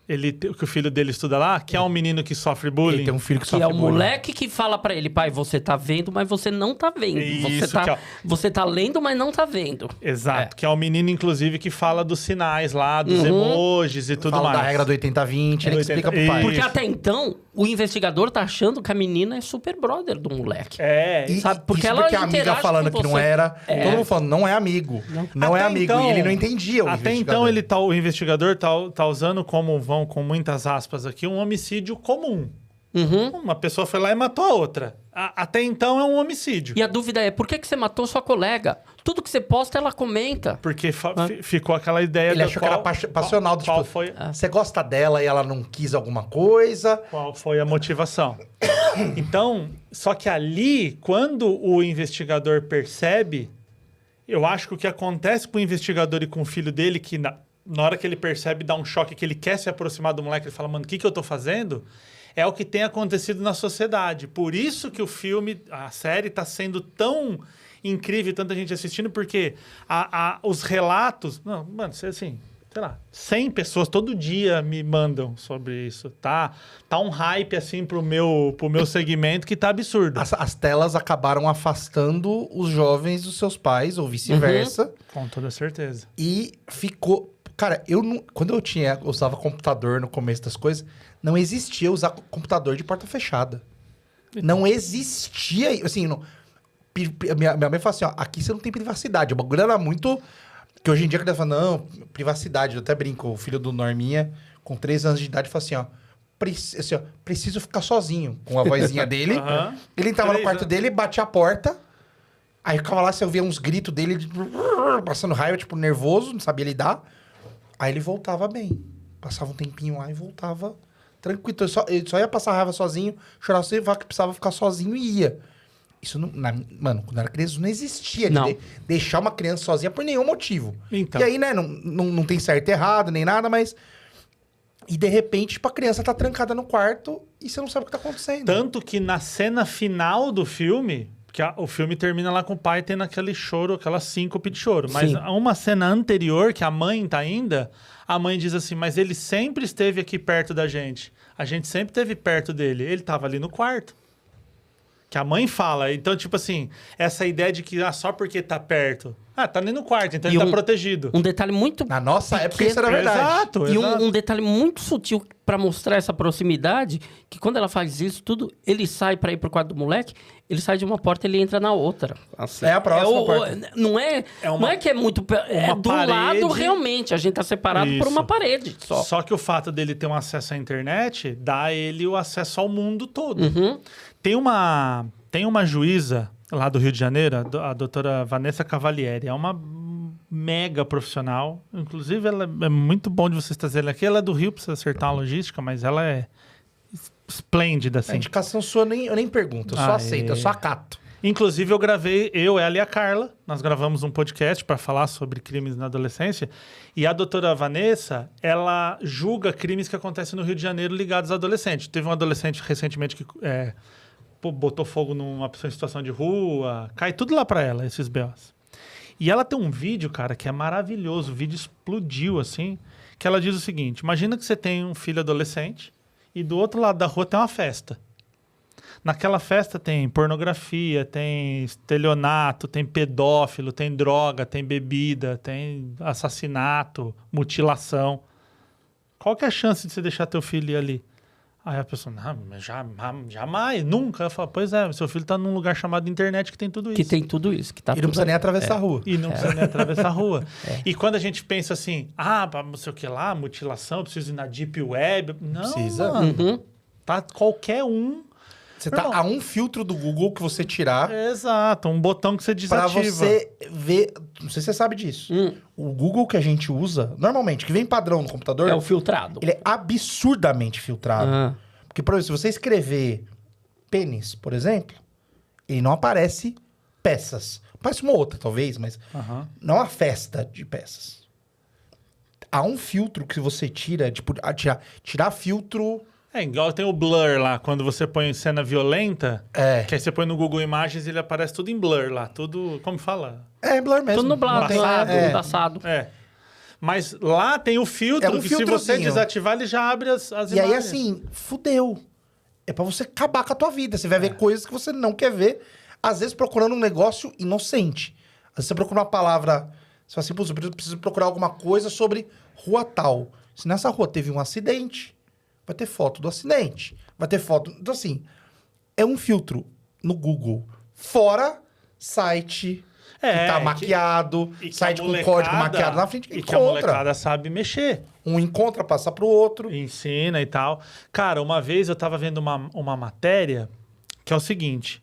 que o filho dele estuda lá, que é um menino que sofre bullying. Ele tem um filho que Que sofre é o bullying. moleque que fala pra ele, pai, você tá vendo, mas você não tá vendo. Isso, Você tá lendo, mas não tá vendo. Exato, que é o menino, inclusive, que fala dos sinais lá, dos emojis e tudo Fala mais. da regra do 80-20, ele que explica pro pai. Porque até então, o investigador tá achando que a menina é super brother do moleque. E, sabe, porque isso ela porque a amiga interage falando com que não você. era. Todo mundo falando, não é amigo. Não é Até amigo. então- E ele não entendia o Até investigador. então, o investigador tá usando como, vão com muitas aspas aqui, um homicídio comum. Uma pessoa foi lá e matou a outra. Até então é um homicídio. E a dúvida é, por que você matou sua colega? Tudo que você posta, ela comenta. Porque ficou aquela ideia Ele achou que era passional. Qual Tipo, foi, você gosta dela e ela não quis alguma coisa. qual foi a motivação? Então, só que ali, quando o investigador percebe, eu acho que o que acontece com o investigador e com o filho dele, que na hora que ele percebe, dá um choque, que ele quer se aproximar do moleque, ele fala, mano, o que eu tô fazendo? É o que tem acontecido na sociedade. Por isso que o filme, a série, tá sendo tão incrível, tanta gente assistindo, porque os relatos... Não, mano, assim, sei lá, 100 pessoas todo dia me mandam sobre isso. Tá um hype, assim, pro meu segmento que tá absurdo. As telas acabaram afastando os jovens dos seus pais, ou vice-versa. Com toda certeza. E ficou... Cara, quando eu usava computador no começo das coisas, não existia usar computador de porta fechada. Não existia... Assim, minha mãe fala assim, ó, aqui você não tem privacidade. O bagulho era muito... Que hoje em dia, que ele fala, não, privacidade. Eu até brinco, o filho do Norminha, com 3 anos de idade, fala assim, ó, preciso ficar sozinho, com a vozinha dele. Ele entrava no quarto dele, batia a porta, aí ficava lá, você ouvia uns gritos dele, passando raiva, tipo, nervoso, não sabia lidar. Aí ele voltava bem. Passava um tempinho lá e voltava tranquilo. Então, ele só ia passar raiva sozinho, chorar sem que precisava ficar sozinho e ia. Isso, mano, quando eu era criança, não existia de deixar uma criança sozinha por nenhum motivo. Então. E aí, né, não tem certo e errado, nem nada, mas... E, de repente, tipo, a criança tá trancada no quarto e você não sabe o que tá acontecendo. Tanto que na cena final do filme... Que o filme termina lá com o pai tendo aquele choro, aquela síncope de choro. Mas uma cena anterior, que a mãe tá ainda, a mãe diz assim, mas ele sempre esteve aqui perto da gente. A gente sempre esteve perto dele. Ele tava ali no quarto. Que a mãe fala. Então, tipo assim, essa ideia de que só porque tá perto... tá ali no quarto, então ele tá protegido. Um detalhe muito... Na nossa época, isso era verdade. Exato, E um detalhe muito sutil pra mostrar essa proximidade, que quando ela faz isso tudo, ele sai pra ir pro quarto do moleque, ele sai de uma porta e ele entra na outra. Assim, É a próxima porta. Não é que é muito... É do parede. lado, realmente. A gente tá separado por uma parede só. Só que o fato dele ter um acesso à internet dá a ele o acesso ao mundo todo. Tem uma juíza lá do Rio de Janeiro, a doutora Vanessa Cavalieri. É uma mega profissional. Inclusive, ela é muito bom de vocês trazerem aqui. Ela é do Rio, precisa acertar a logística, mas ela é esplêndida, assim. A indicação sua eu nem pergunto, eu só aceito, eu só acato. Inclusive, ela e a Carla, nós gravamos um podcast para falar sobre crimes na adolescência. E a doutora Vanessa, ela julga crimes que acontecem no Rio de Janeiro ligados a adolescentes. Teve um adolescente recentemente que botou fogo numa pessoa em situação de rua. Cai tudo lá para ela, esses B.O.s. E ela tem um vídeo, cara, que é maravilhoso. O vídeo explodiu, assim, que ela diz o seguinte. Imagina que você tem um filho adolescente e do outro lado da rua tem uma festa. Naquela festa tem pornografia, tem estelionato, tem pedófilo, tem droga, tem bebida, tem assassinato, mutilação. Qual que é a chance de você deixar teu filho ir ali? Aí a pessoa, não, mas jamais, nunca. Ela fala, pois é, seu filho está num lugar chamado internet que tem tudo isso. Que tem tudo isso. Que tá E não precisa nem atravessar a rua. E não precisa nem atravessar a rua. E quando a gente pensa assim, não sei o que lá, mutilação, eu preciso ir na Deep Web. Não, Precisa. mano. Tá qualquer um. Você tá a um filtro do Google que você tirar Exato, um botão que você pra desativa. você ver... Não sei se você sabe disso. O Google que a gente usa, normalmente, que vem padrão no computador... É o filtrado. Ele é absurdamente filtrado. Porque, por exemplo, se você escrever pênis, por exemplo, ele não aparece peças. Aparece uma outra, talvez, mas não é uma festa de peças. Há um filtro que você tira, tipo, tirar filtro... É igual tem o blur lá, quando você põe cena violenta, que aí você põe no Google Imagens e ele aparece tudo em blur lá, tudo, como fala? É blur mesmo. Tudo nublado, Embaçado. embaçado. É. Mas lá tem o filtro, É um que se você filtrozinho. desativar, ele já abre as E aí, imagens. assim, fudeu. É pra você acabar com a tua vida. Você vai ver coisas que você não quer ver, às vezes procurando um negócio inocente. Às vezes você procura uma palavra... Você fala assim, pô, eu preciso procurar alguma coisa sobre rua tal. Se nessa rua teve um acidente, vai ter foto do acidente. Vai ter foto... Então, assim, é um filtro no Google. Fora site que tá maquiado, e que site a com molecada- código maquiado na frente. E que a Encontra. molecada sabe mexer. Um encontra, passa pro outro. Ensina e tal. Cara, uma vez eu tava vendo uma matéria que é o seguinte.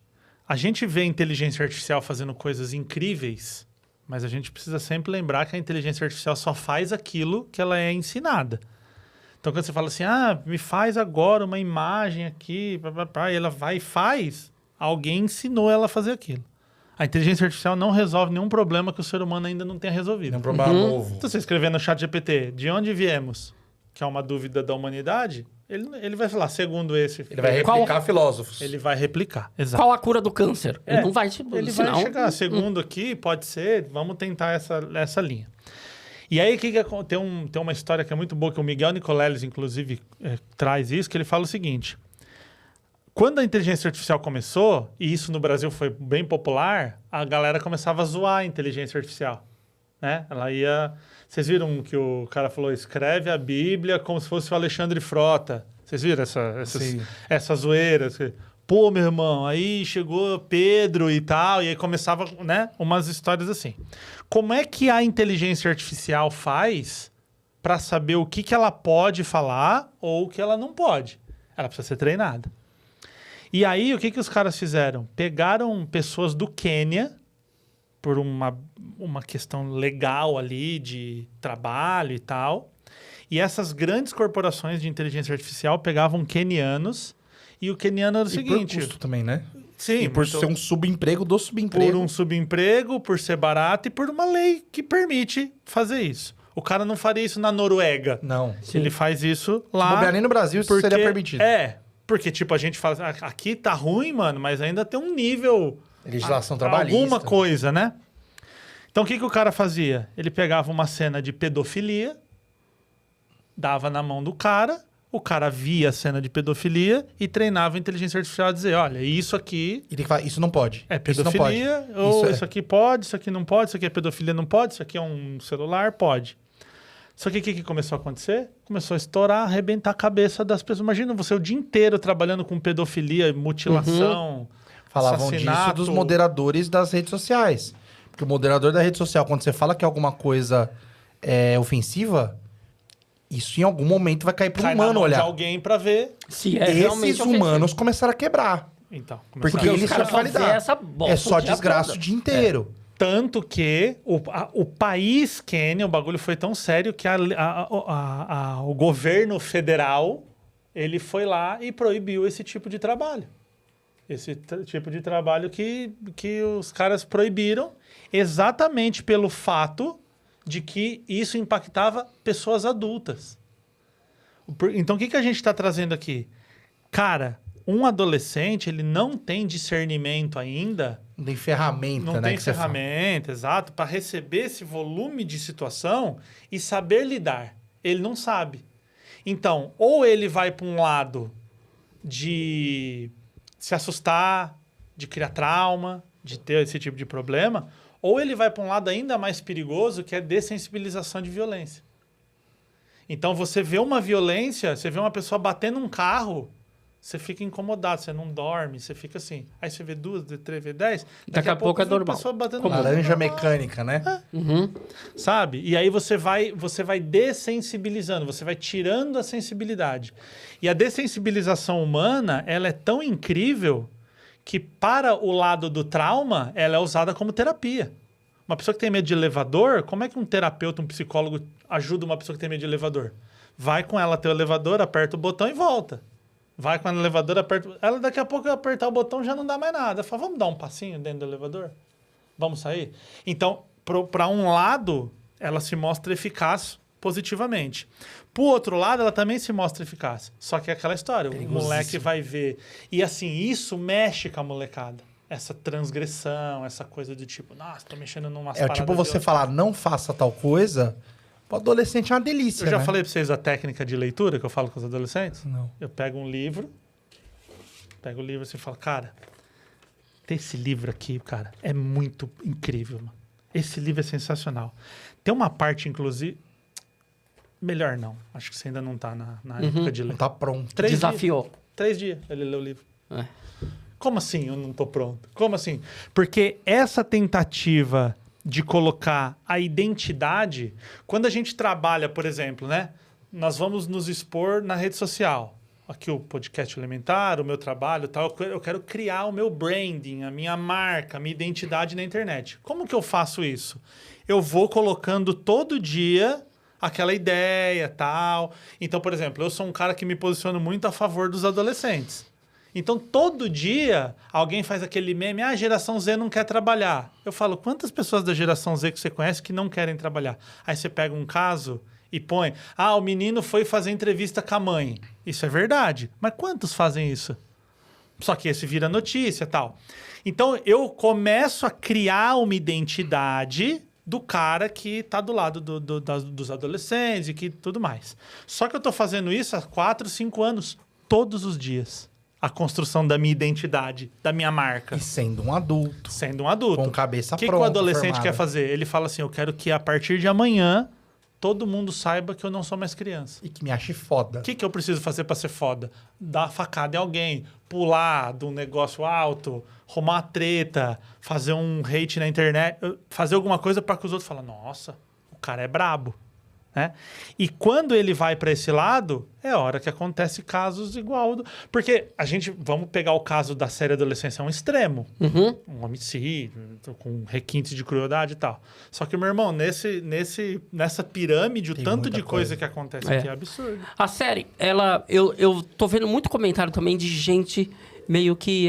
A gente vê a inteligência artificial fazendo coisas incríveis, mas a gente precisa sempre lembrar que a inteligência artificial só faz aquilo que ela é ensinada. Então, quando você fala assim, me faz agora uma imagem aqui, e ela vai e faz, alguém ensinou ela a fazer aquilo. A inteligência artificial não resolve nenhum problema que o ser humano ainda não tenha resolvido. É um problema novo. Então, você escrever no chat GPT, de onde viemos, que é uma dúvida da humanidade, ele vai falar, segundo esse... Ele vai replicar filósofos. Ele vai replicar, exato. Qual a cura do câncer? Ele não vai te Ele ensinar vai chegar, segundo aqui, pode ser, vamos tentar essa linha. E aí, tem uma história que é muito boa, que o Miguel Nicoleles, inclusive, traz isso, que ele fala o seguinte... Quando a inteligência artificial começou, e isso no Brasil foi bem popular, a galera começava a zoar a inteligência artificial, né? Ela ia... Vocês viram que o cara falou, escreve a Bíblia como se fosse o Alexandre Frota. Vocês viram essa zoeira? Pô, meu irmão, aí chegou Pedro e tal, e aí começava, né, umas histórias assim. Como é que a inteligência artificial faz para saber o que ela pode falar ou o que ela não pode? Ela precisa ser treinada. E aí, o que os caras fizeram? Pegaram pessoas do Quênia, por uma questão legal ali, de trabalho e tal, e essas grandes corporações de inteligência artificial pegavam quenianos, e o queniano era o seguinte... por custo também, né? Sim, E por ser um subemprego do subemprego. por um subemprego, por ser barato e por uma lei que permite fazer isso. O cara não faria isso na Noruega. Não. Ele faz isso lá... Se bobear nem no Brasil, isso seria permitido. Porque, tipo, a gente fala, aqui tá ruim, mano, mas ainda tem um nível... Legislação trabalhista. Alguma coisa, né? Então, o que o cara fazia? Ele pegava uma cena de pedofilia, dava na mão do cara, o cara via a cena de pedofilia e treinava a inteligência artificial a dizer, olha, isso aqui E tem que falar, isso não pode. é Isso não pode. pedofilia, ou Isso isso aqui pode, isso aqui não pode, isso aqui é pedofilia, não pode, isso aqui é um celular, pode. Só que o que começou a acontecer? Começou a estourar, arrebentar a cabeça das pessoas. Imagina você o dia inteiro trabalhando com pedofilia, mutilação, Falavam disso assassinato. dos moderadores das redes sociais. Porque o moderador da rede social, quando você fala que alguma coisa é ofensiva, isso em algum momento vai cair para um Cai na humano mão de olhar. alguém pra ver. Se é realmente Esses ofensivo. humanos começaram a quebrar. Então, Porque começaram- eles caras só só vê validar. essa bosta É só o dia desgraça todo. o dia inteiro. Tanto que o país Quênia, o bagulho foi tão sério que o governo federal, ele foi lá e proibiu esse tipo de trabalho. Esse tipo de trabalho que os caras proibiram exatamente pelo fato de que isso impactava pessoas adultas. Então, o que a gente está trazendo aqui? Cara, um adolescente, ele não tem discernimento ainda... Não tem ferramenta, Não né? tem que você fala. ferramenta, exato, para receber esse volume de situação e saber lidar. Ele não sabe. Então, ou ele vai para um lado de se assustar, de criar trauma, de ter esse tipo de problema, ou ele vai para um lado ainda mais perigoso, que é dessensibilização de violência. Então, você vê uma violência, você vê uma pessoa batendo um carro, você fica incomodado, você não dorme, você fica assim. Aí você vê 2, vê 3, vê 10, Daqui a pouco é vê uma normal. pessoa batendo Como no Laranja mecânica, né? sabe? E aí você vai dessensibilizando, você vai tirando a sensibilidade. E a dessensibilização humana, ela é tão incrível que para o lado do trauma, ela é usada como terapia. Uma pessoa que tem medo de elevador, como é que um terapeuta, um psicólogo ajuda uma pessoa que tem medo de elevador? Vai com ela até o elevador, aperta o botão e volta. Vai com ela no elevador, aperta... Ela daqui a pouco apertar o botão já não dá mais nada. Fala, vamos dar um passinho dentro do elevador? Vamos sair? Então, para um lado, ela se mostra eficaz positivamente. Pro outro lado, ela também se mostra eficaz. Só que é aquela história, o moleque vai ver. E assim, isso mexe com a molecada. Essa transgressão, essa coisa do tipo, nossa, tô mexendo numa É tipo você falar, não faça tal coisa, O adolescente é uma delícia, Eu já né? falei pra vocês a técnica de leitura que eu falo com os adolescentes? Não. Eu pego um livro, assim e falo, cara, esse livro aqui, cara, é muito incrível, mano. Esse livro é sensacional. Tem uma parte, inclusive... Melhor não. Acho que você ainda não tá na época de ler. Não tá pronto. 3 Desafiou. dias. 3 dias ele leu o livro. É. Como assim eu não tô pronto? Como assim? Porque essa tentativa de colocar a identidade... Quando a gente trabalha, por exemplo, né? Nós vamos nos expor na rede social. Aqui o podcast Elementar, o meu trabalho e tal. Eu quero criar o meu branding, a minha marca, a minha identidade na internet. Como que eu faço isso? Eu vou colocando todo dia... aquela ideia, tal. Então, por exemplo, eu sou um cara que me posiciono muito a favor dos adolescentes. Então, todo dia, alguém faz aquele meme, a geração Z não quer trabalhar. Eu falo, quantas pessoas da geração Z que você conhece que não querem trabalhar? Aí você pega um caso e põe, o menino foi fazer entrevista com a mãe. Isso é verdade. Mas quantos fazem isso? Só que esse vira notícia, tal. Então, eu começo a criar uma identidade... do cara que tá do lado dos adolescentes e que tudo mais. Só que eu tô fazendo isso há 4, 5 anos, todos os dias. A construção da minha identidade, da minha marca. E sendo um adulto. Sendo um adulto. Com cabeça O que pronta, o adolescente formada. quer fazer? Ele fala assim, eu quero que a partir de amanhã todo mundo saiba que eu não sou mais criança. E que me ache foda. O que eu preciso fazer para ser foda? Dar facada em alguém, pular de um negócio alto, arrumar uma treta, fazer um hate na internet, fazer alguma coisa para que os outros falem, nossa, o cara é brabo. Né? E quando ele vai para esse lado, é hora que acontece casos igual. Porque vamos pegar o caso da série Adolescência, é um extremo. Uhum. Um homicídio, com requintes de crueldade e tal. Só que, meu irmão, nessa pirâmide, o Tem tanto muita de coisa coisa. que acontece aqui é absurdo. A série, eu tô vendo muito comentário também de gente meio que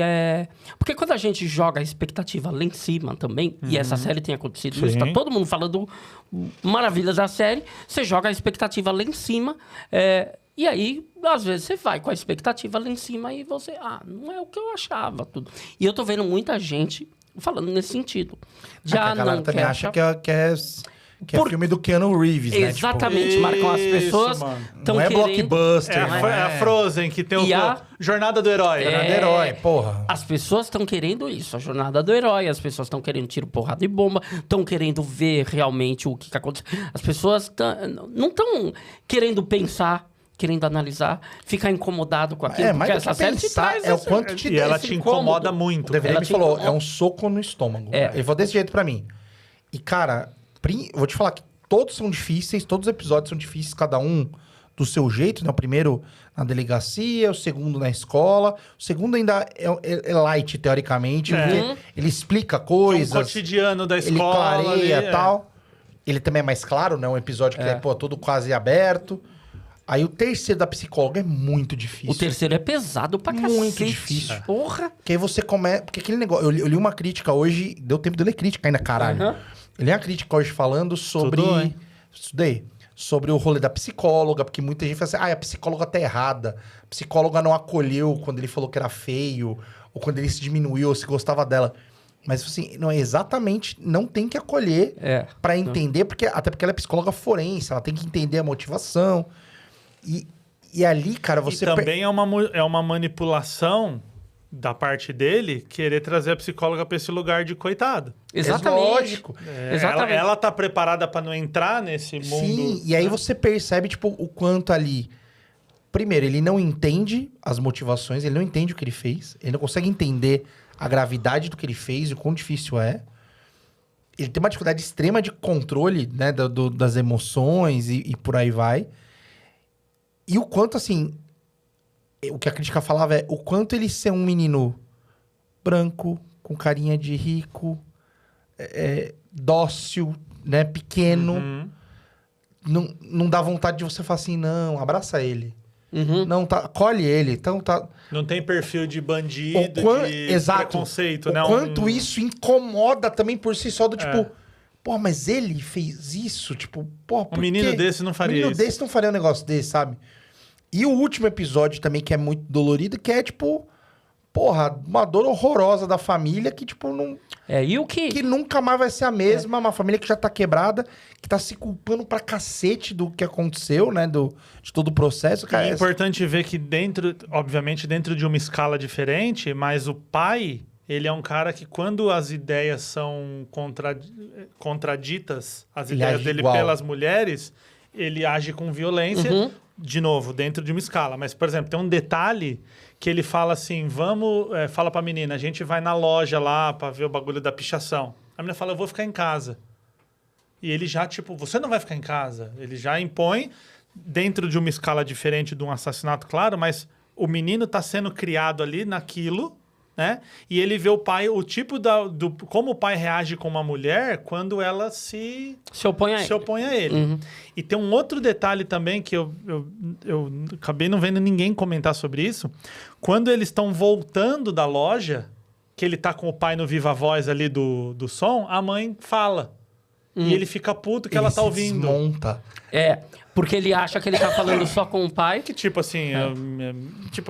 porque quando a gente joga a expectativa lá em cima também, e essa série tem acontecido isso, tá todo mundo falando maravilhas da série, você joga a expectativa lá em cima, e aí, às vezes, você vai com a expectativa lá em cima e você, não é o que eu achava, tudo. E eu tô vendo muita gente falando nesse sentido. Que a galera não também quer acha achar... que é filme do Keanu Reeves, né? Exatamente, Marcão. As pessoas mano. estão Não é querendo... blockbuster, É, não a Frozen, que tem E o Jornada do Herói. Jornada do Herói, porra. As pessoas estão querendo isso, a jornada do herói, as pessoas estão querendo tiro, porrada e bomba, estão querendo ver realmente o que aconteceu. As pessoas não estão querendo pensar, querendo analisar, ficar incomodado com aquilo, mas porque do essa que série te pensar, traz é o quanto te E ela esse te incômodo. incomoda O muito. DVD Ela me te falou, incomoda. é um soco no estômago. Ele falou desse jeito pra mim. E, cara, vou te falar que todos são difíceis, todos os episódios são difíceis, cada um do seu jeito, né? O primeiro na delegacia, o segundo na escola. O segundo ainda é light, teoricamente, porque ele explica O coisas, cotidiano da ele escola. clareia ali, e tal. Ele também é mais claro, né? Um episódio que é todo quase aberto. Aí o terceiro da psicóloga é muito difícil. O terceiro é pesado pra cacete. Muito difícil. Porra. Porque aí você começa... Porque aquele negócio... Eu li uma crítica hoje... Deu tempo de eu ler crítica ainda, caralho. Uhum. Eu li uma crítica hoje falando sobre... Estudou, hein? Estudei. Sobre o rolê da psicóloga. Porque muita gente fala assim... a psicóloga tá errada. A psicóloga não acolheu quando ele falou que era feio. Ou quando ele se diminuiu, ou se gostava dela. Mas assim, não é exatamente... Não tem que acolher pra entender. Até porque ela é psicóloga forense. Ela tem que entender a motivação. E ali, cara, você... E também é uma manipulação da parte dele querer trazer a psicóloga pra esse lugar de coitado. Exatamente. É lógico. Exatamente. Ela tá preparada pra não entrar nesse mundo. Sim, e aí você percebe, tipo, o quanto ali... Primeiro, ele não entende as motivações, ele não entende o que ele fez, ele não consegue entender a gravidade do que ele fez e o quão difícil é. Ele tem uma dificuldade extrema de controle, né, das emoções e por aí vai. E o quanto, assim... O que a crítica falava é o quanto ele ser um menino branco, com carinha de rico, dócil, né, pequeno. Não dá vontade de você falar assim, não, abraça ele. Não, acolhe ele. Então, tá... Não tem perfil de bandido, Exato. preconceito, o né? quanto isso incomoda também por si só, do tipo... Pô, mas ele fez isso? Tipo, pô, por menino quê? desse não faria Um menino isso. desse não faria um negócio desse, sabe? E o último episódio também, que é muito dolorido, que é tipo... porra, uma dor horrorosa da família que, tipo, não... E o que... Que nunca mais vai ser a mesma, uma família que já tá quebrada, que tá se culpando pra cacete do que aconteceu, né? De todo o processo. Cara, É importante ver que obviamente dentro de uma escala diferente, mas o pai, ele é um cara que quando as ideias são contraditas, as Ele ideias age dele igual. pelas mulheres, ele age com violência, de novo, dentro de uma escala. Mas, por exemplo, tem um detalhe que ele fala assim, fala pra menina, a gente vai na loja lá pra ver o bagulho da pichação. A menina fala, eu vou ficar em casa. E ele já, tipo, você não vai ficar em casa. Ele já impõe, dentro de uma escala diferente de um assassinato, claro, mas o menino tá sendo criado ali naquilo, né? E ele vê o pai, o tipo como o pai reage com uma mulher quando ela se opõe a ele. E tem um outro detalhe também que eu acabei não vendo ninguém comentar sobre isso. Quando eles estão voltando da loja, que ele tá com o pai no viva voz ali do som, a mãe fala. E ele fica puto que ela tá ouvindo. Desmonta. Porque ele acha que ele tá falando só com o pai. Que tipo assim,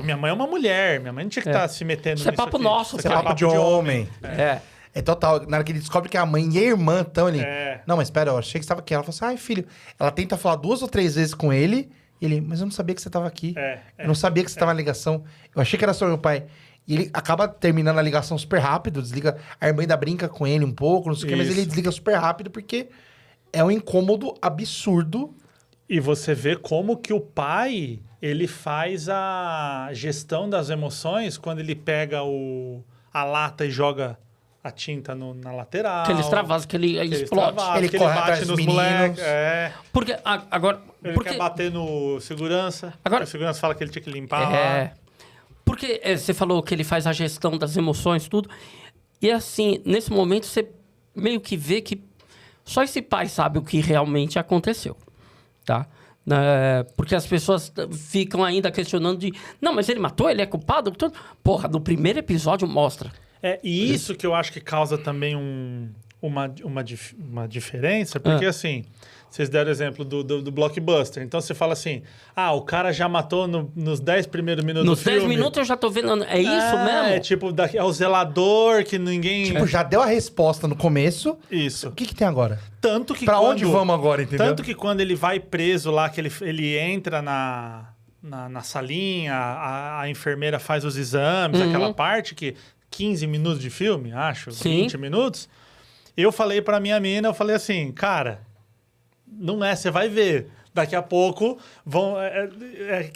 minha mãe é uma mulher, minha mãe não tinha que estar se metendo Isso é papo nosso, Isso é pai. papo de homem. É. É total. Na hora que ele descobre que a mãe e a irmã estão ali. É. Não, mas espera, eu achei que você estava aqui. Ela falou assim, ai, filho. Ela tenta falar 2 ou 3 vezes com ele. E ele, mas eu não sabia que você estava aqui. Eu não sabia que você estava na ligação. Eu achei que era só meu pai. E ele acaba terminando a ligação super rápido, desliga. A irmã ainda brinca com ele um pouco, não sei o quê, mas ele desliga super rápido porque é um incômodo absurdo. E você vê como que o pai, ele faz a gestão das emoções quando ele pega a lata e joga a tinta na lateral. Que ele extravasa, que ele explode. Ele que corre ele bate atrás dos nos meninos. moleques. Porque agora... Ele quer bater no segurança. Agora- O segurança fala que ele tinha que limpar lá. Porque você falou que ele faz a gestão das emoções, tudo. E assim, nesse momento, você meio que vê que só esse pai sabe o que realmente aconteceu, tá? Porque as pessoas ficam ainda questionando de... Não, mas ele matou, ele é culpado? Tudo. Porra, no primeiro episódio mostra. E isso que eu acho que causa também uma diferença, porque assim... Vocês deram o exemplo do Blockbuster. Então, você fala assim, o cara já matou nos 10 primeiros minutos do filme. Nos 10 minutos eu já tô vendo... É isso mesmo? É tipo, é o zelador que ninguém... Tipo, já deu a resposta no começo. Isso. O que tem agora? Tanto que Pra onde vamos agora, entendeu? Tanto que quando ele vai preso lá, que ele entra na salinha, a enfermeira faz os exames, aquela parte que... 15 minutos de filme, acho, Sim. 20 minutos. Eu falei pra minha mina, eu falei assim, cara... Não você vai ver. Daqui a pouco vão...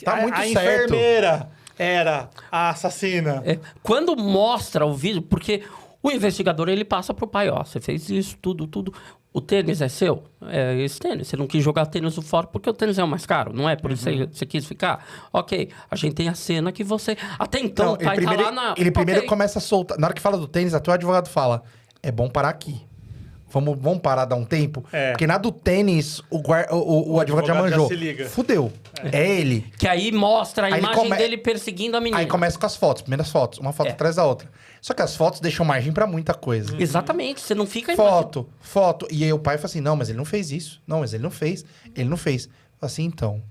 Tá muito a certo. enfermeira era a assassina. Quando mostra o vídeo, porque o investigador, ele passa pro pai, você fez isso, tudo. O tênis é seu? É esse tênis. Você não quis jogar tênis fora porque o tênis é o mais caro, não é? Por isso você quis ficar. Ok, a gente tem a cena que você... Até então, o pai tá lá na... Ele primeiro Ok. começa a soltar... Na hora que fala do tênis, até o advogado fala, é bom parar aqui. Vamos parar, dar um tempo? Porque na do tênis, o advogado já manjou. já se liga. Fudeu. É ele. Que aí mostra a Aí ele imagem dele perseguindo a menina. Aí começa com as fotos, primeiras fotos. Uma foto atrás da outra. Só que as fotos deixam margem pra muita coisa. Exatamente, você não fica... Foto. E aí o pai fala assim, não, mas ele não fez isso. Não, mas ele não fez. Ele não fez. Assim, então...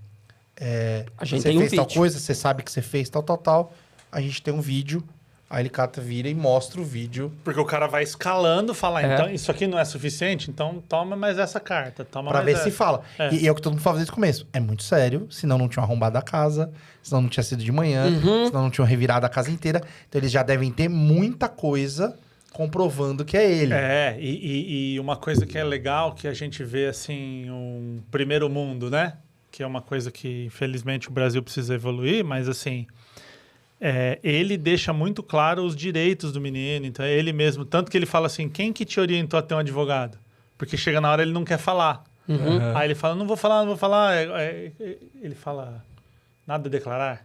A gente você tem um fez tal vídeo. coisa, você sabe que você fez tal. A gente tem um vídeo. Aí ele cata, vira e mostra o vídeo. Porque o cara vai escalando, fala, então isso aqui não é suficiente, então toma mais essa carta, toma Pra mais ver essa. se fala. E é o que todo mundo fala desde o começo. É muito sério, senão não tinham arrombado a casa, senão não tinha sido de manhã, senão não tinham revirado a casa inteira. Então eles já devem ter muita coisa comprovando que é ele. E uma coisa que é legal, que a gente vê, assim, um primeiro mundo, né? Que é uma coisa que, infelizmente, o Brasil precisa evoluir, mas, assim... ele deixa muito claro os direitos do menino, então é ele mesmo. Tanto que ele fala assim, quem que te orientou a ter um advogado? Porque chega na hora ele não quer falar. Aí ele fala, não vou falar. Ele fala, nada a declarar.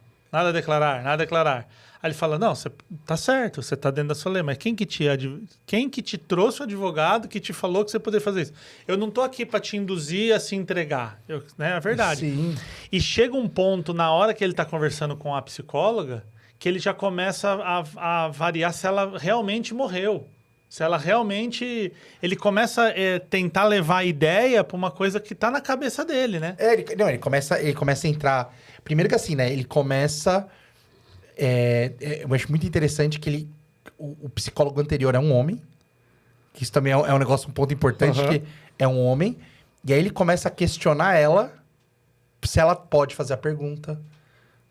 Aí ele fala, não, você tá certo, você tá dentro da sua lei, mas quem que te trouxe o advogado que te falou que você poderia fazer isso? Eu não tô aqui para te induzir a se entregar, né? É verdade. Sim. E chega um ponto, na hora que ele tá conversando com a psicóloga, que ele já começa a variar se ela realmente morreu. Se ela realmente... Ele começa a tentar levar a ideia para uma coisa que tá na cabeça dele, né? Ele começa a entrar... Primeiro que assim, né? Ele começa... eu acho muito interessante que o psicólogo anterior é um homem. Que isso também é um negócio, um ponto importante, que é um homem. E aí ele começa a questionar ela se ela pode fazer a pergunta.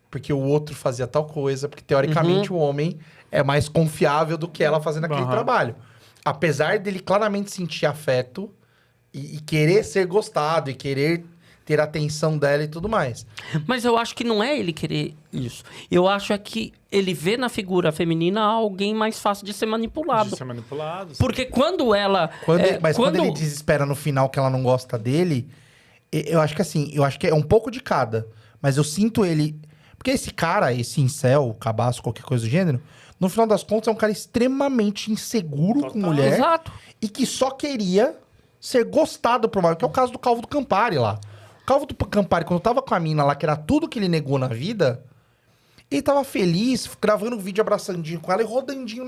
Porque o outro fazia tal coisa. Porque, teoricamente, o homem é mais confiável do que ela fazendo aquele trabalho. Apesar dele claramente sentir afeto e querer ser gostado e querer ter a atenção dela e tudo mais. Mas eu acho que não é ele querer isso. Eu acho que ele vê na figura feminina alguém mais fácil de ser manipulado. De ser manipulado. Porque quando ela... Quando ele desespera no final que ela não gosta dele, eu acho que assim, eu acho que é um pouco de cada. Mas eu sinto ele... Porque esse cara, esse incel, cabaço, qualquer coisa do gênero, no final das contas é um cara extremamente inseguro com mulher. Exato. E que só queria ser gostado por uma... Que é o caso do Calvo do Campari lá. O Calvo do Campari, quando tava com a mina lá, que era tudo que ele negou na vida, ele tava feliz, gravando vídeo abraçandinho com ela e rodandinho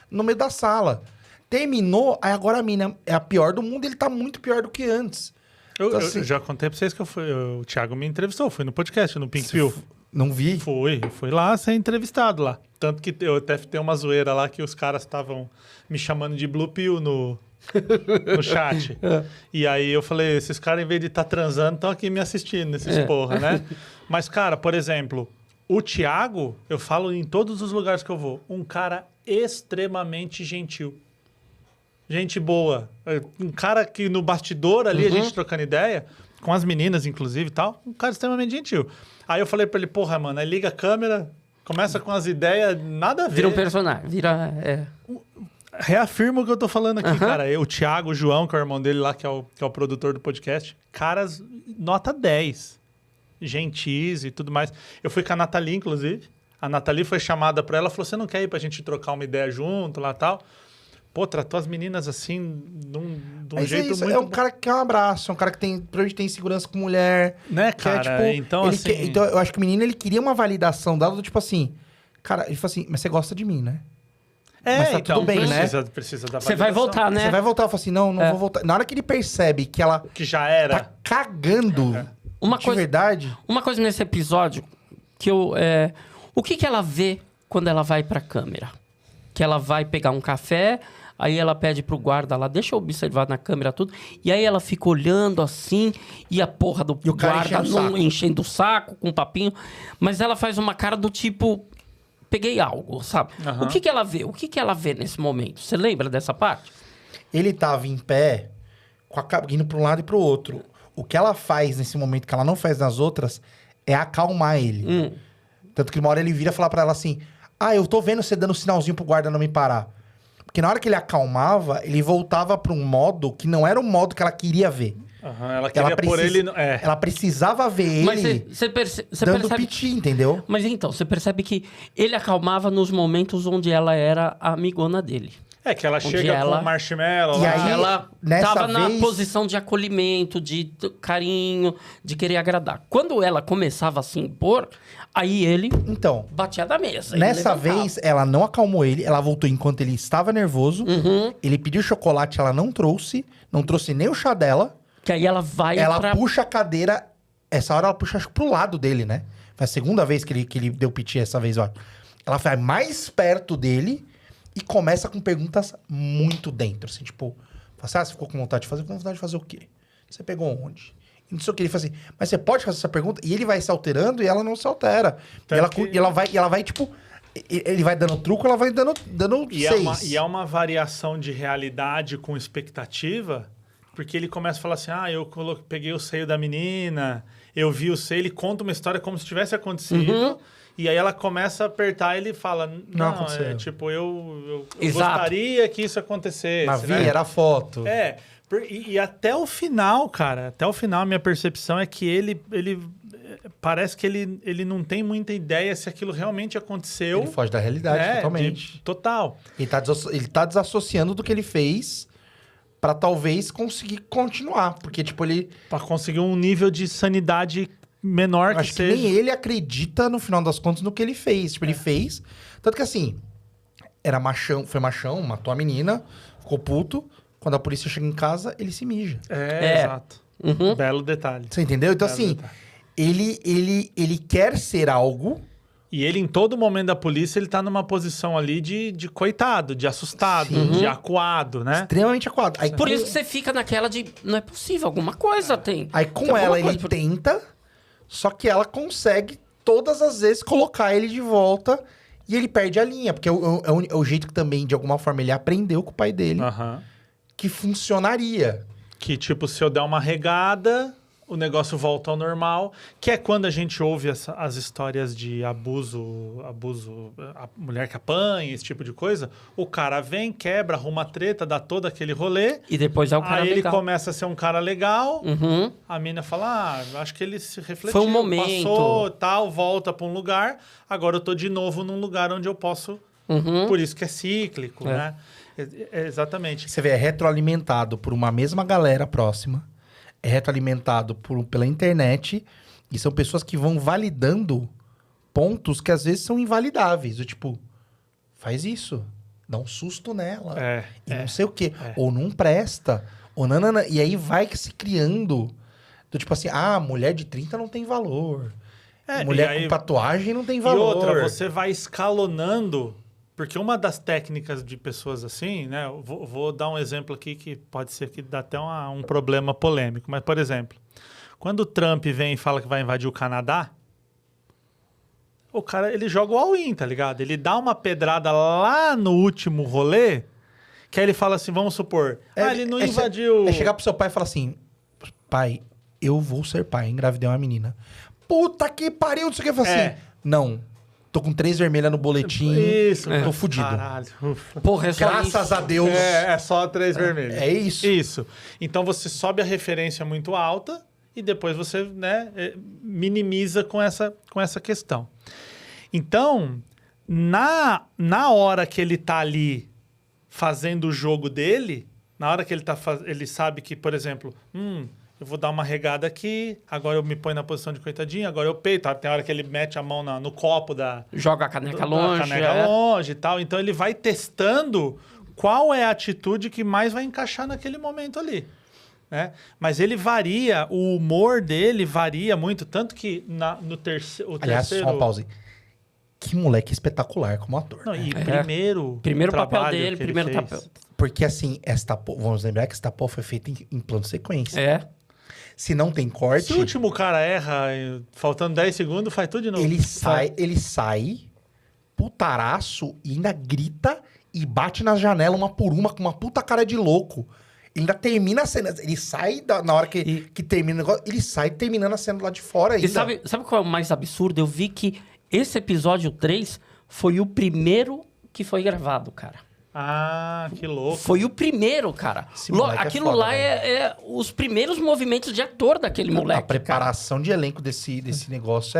no meio da sala. Terminou, aí agora a mina é a pior do mundo, ele tá muito pior do que antes. Eu já contei pra vocês que o Thiago me entrevistou, foi no podcast, no Pink Pill. Não vi? Fui lá ser entrevistado lá. Tanto que eu até tenho uma zoeira lá que os caras estavam me chamando de Blue Pill no chat. E aí eu falei, esses caras, em vez de estar transando, estão aqui me assistindo, nesses porra, né? Mas, cara, por exemplo, o Thiago, eu falo em todos os lugares que eu vou, um cara extremamente gentil. Gente boa. Um cara que no bastidor ali, a gente trocando ideia, com as meninas, inclusive, e tal, um cara extremamente gentil. Aí eu falei pra ele, porra, mano, aí liga a câmera, começa com as ideias, nada a ver. Vira um personagem, Reafirmo o que eu tô falando aqui, cara. O Thiago, o João, que é o irmão dele lá, que é o produtor do podcast, caras, nota 10. Gentis e tudo mais. Eu fui com a Nathalie, inclusive. A Nathalie foi chamada pra ela, falou, você não quer ir pra gente trocar uma ideia junto lá e tal? Pô, tratou as meninas assim, de um jeito muito... É um cara que quer um abraço, é um cara que provavelmente tem segurança com mulher. Né, cara? Então, assim... então, eu acho que o menino, ele queria uma validação dela do tipo assim... Cara, ele falou assim, mas você gosta de mim, né? Mas tá então, tudo bem, precisa da validação. Você vai voltar, né? Você vai voltar. Eu falo assim, não vou voltar. Na hora que ele percebe que ela... Que já era. Tá cagando verdade... Uma coisa nesse episódio, que o que ela vê quando ela vai pra câmera? Que ela vai pegar um café... Aí ela pede pro guarda lá, deixa eu observar na câmera tudo. E aí ela fica olhando assim, e a porra do guarda enchendo o saco com um papinho. Mas ela faz uma cara do tipo, peguei algo, sabe? O que ela vê? O que ela vê nesse momento? Você lembra dessa parte? Ele tava em pé, indo pra um lado e pro outro. O que ela faz nesse momento que ela não faz nas outras é acalmar ele. Tanto que uma hora ele vira e fala pra ela assim, eu tô vendo você dando sinalzinho pro guarda não me parar. Porque na hora que ele acalmava, ele voltava para um modo que não era o modo que ela queria ver. Ela queria pôr ele... Ela precisava ver mas ele você dando percebe... piti, entendeu? Mas então, você percebe que ele acalmava nos momentos onde ela era a amigona dele. Que ela chega com o marshmallow. E aí, ela tava na posição de acolhimento, de carinho, de querer agradar. Quando ela começava a se impor, aí ele batia da mesa. Nessa vez, ela não acalmou ele, ela voltou enquanto ele estava nervoso. Ele pediu chocolate, ela não trouxe nem o chá dela. Que aí ela vai puxa a cadeira, essa hora ela puxa acho, pro lado dele, né? Foi a segunda vez que ele deu piti essa vez, ó. Ela vai mais perto dele... E começa com perguntas muito dentro. Assim, tipo, você ficou com vontade de fazer? Com vontade de fazer o quê? Você pegou onde? E não sei o que. Ele fala assim, mas você pode fazer essa pergunta? E ele vai se alterando e ela não se altera. E ela vai, tipo... Ele vai dando truco, ela vai dando seis. E é uma variação de realidade com expectativa, porque ele começa a falar assim, eu peguei o seio da menina, eu vi o seio, ele conta uma história como se tivesse acontecido... E aí ela começa a apertar e ele fala... Não tipo, eu gostaria que isso acontecesse. Mas era a foto. E até o final, cara, a minha percepção é que ele parece que ele não tem muita ideia se aquilo realmente aconteceu. Ele foge da realidade, totalmente. Total. Ele tá desassociando do que ele fez pra talvez conseguir continuar. Porque, tipo, pra conseguir um nível de sanidade... menor que seja. Acho que nem ele acredita, no final das contas, no que ele fez. Tipo, ele fez... Tanto que, assim, foi machão, matou a menina, ficou puto. Quando a polícia chega em casa, ele se mija. Exato. Belo detalhe. Você entendeu? Então, assim, ele quer ser algo... E ele, em todo momento da polícia, ele tá numa posição ali de coitado, de assustado, de acuado, né? Extremamente acuado. Aí, Por isso que você fica naquela de, não é possível, alguma coisa tem. Aí com Tem ela alguma ele coisa- tenta, só que ela consegue todas as vezes colocar ele de volta e ele perde a linha. Porque é o jeito que também, de alguma forma, ele aprendeu com o pai dele Aham. que funcionaria. Que, tipo, se eu der uma regada, o negócio volta ao normal. Que é quando a gente ouve as histórias de abuso, a mulher que apanha, esse tipo de coisa. O cara vem, quebra, arruma treta, dá todo aquele rolê. E depois é o cara Aí ele legal. começa a ser um cara legal. Uhum. A mina fala, acho que ele se refletiu. Foi um momento. Passou, tal, volta pra um lugar. Agora eu tô de novo num lugar onde eu posso... Uhum. Por isso que é cíclico, né? Exatamente. Você vê, é retroalimentado por uma mesma galera próxima, é retroalimentado pela internet, e são pessoas que vão validando pontos que às vezes são invalidáveis. Do tipo, faz isso, dá um susto nela, e não sei o quê. Ou não presta, ou nanana. E aí vai se criando, do tipo assim, mulher de 30 não tem valor. Mulher e aí- com tatuagem não tem E valor. outra, você vai escalonando, porque uma das técnicas de pessoas assim, né? Eu vou dar um exemplo aqui que pode ser que dá até um problema polêmico, mas, por exemplo, quando o Trump vem e fala que vai invadir o Canadá, o cara, ele joga o all-in, tá ligado? Ele dá uma pedrada lá no último rolê, que aí ele fala assim, vamos supor, ele não invadiu... É chegar pro seu pai e falar assim, pai, eu vou ser pai, engravidei uma menina. Puta que pariu, não sei o que. Eu falo assim, não, tô com 3 vermelhas no boletim, Isso, tô fudido. Caralho, ufa. Porra, é só Graças isso. a Deus. É só 3 vermelhos. É isso. Isso. Então você sobe a referência muito alta e depois você, né, minimiza com essa questão. Então, na hora que ele tá ali fazendo o jogo dele, na hora que ele sabe que, por exemplo, eu vou dar uma regada aqui, agora eu me ponho na posição de coitadinho, agora eu peito. Tem hora que ele mete a mão no copo Joga a caneca da longe. caneca longe e tal. Então ele vai testando qual é a atitude que mais vai encaixar naquele momento ali. Né? Mas ele varia, o humor dele varia muito, tanto que no terceiro... Aliás, só uma pausa aí. Que moleque espetacular como ator. Não, né? e Primeiro papel trabalho dele, que ele primeiro fez. papel. Porque assim, vamos lembrar que esta porra foi feita em plano de sequência. É. Se não tem corte, Se o último cara erra, faltando 10 segundos, faz tudo de novo. ele sai putaraço e ainda grita e bate na janela uma por uma com uma puta cara de louco. Ele ainda termina a cena. Ele sai na hora que termina o negócio, ele sai terminando a cena lá de fora ainda. E sabe qual é o mais absurdo? Eu vi que esse episódio 3 foi o primeiro que foi gravado, cara. Ah, que louco. Foi o primeiro, cara. Esse moleque é Aquilo foda, lá velho. é os primeiros movimentos de ator daquele moleque. A preparação de elenco desse negócio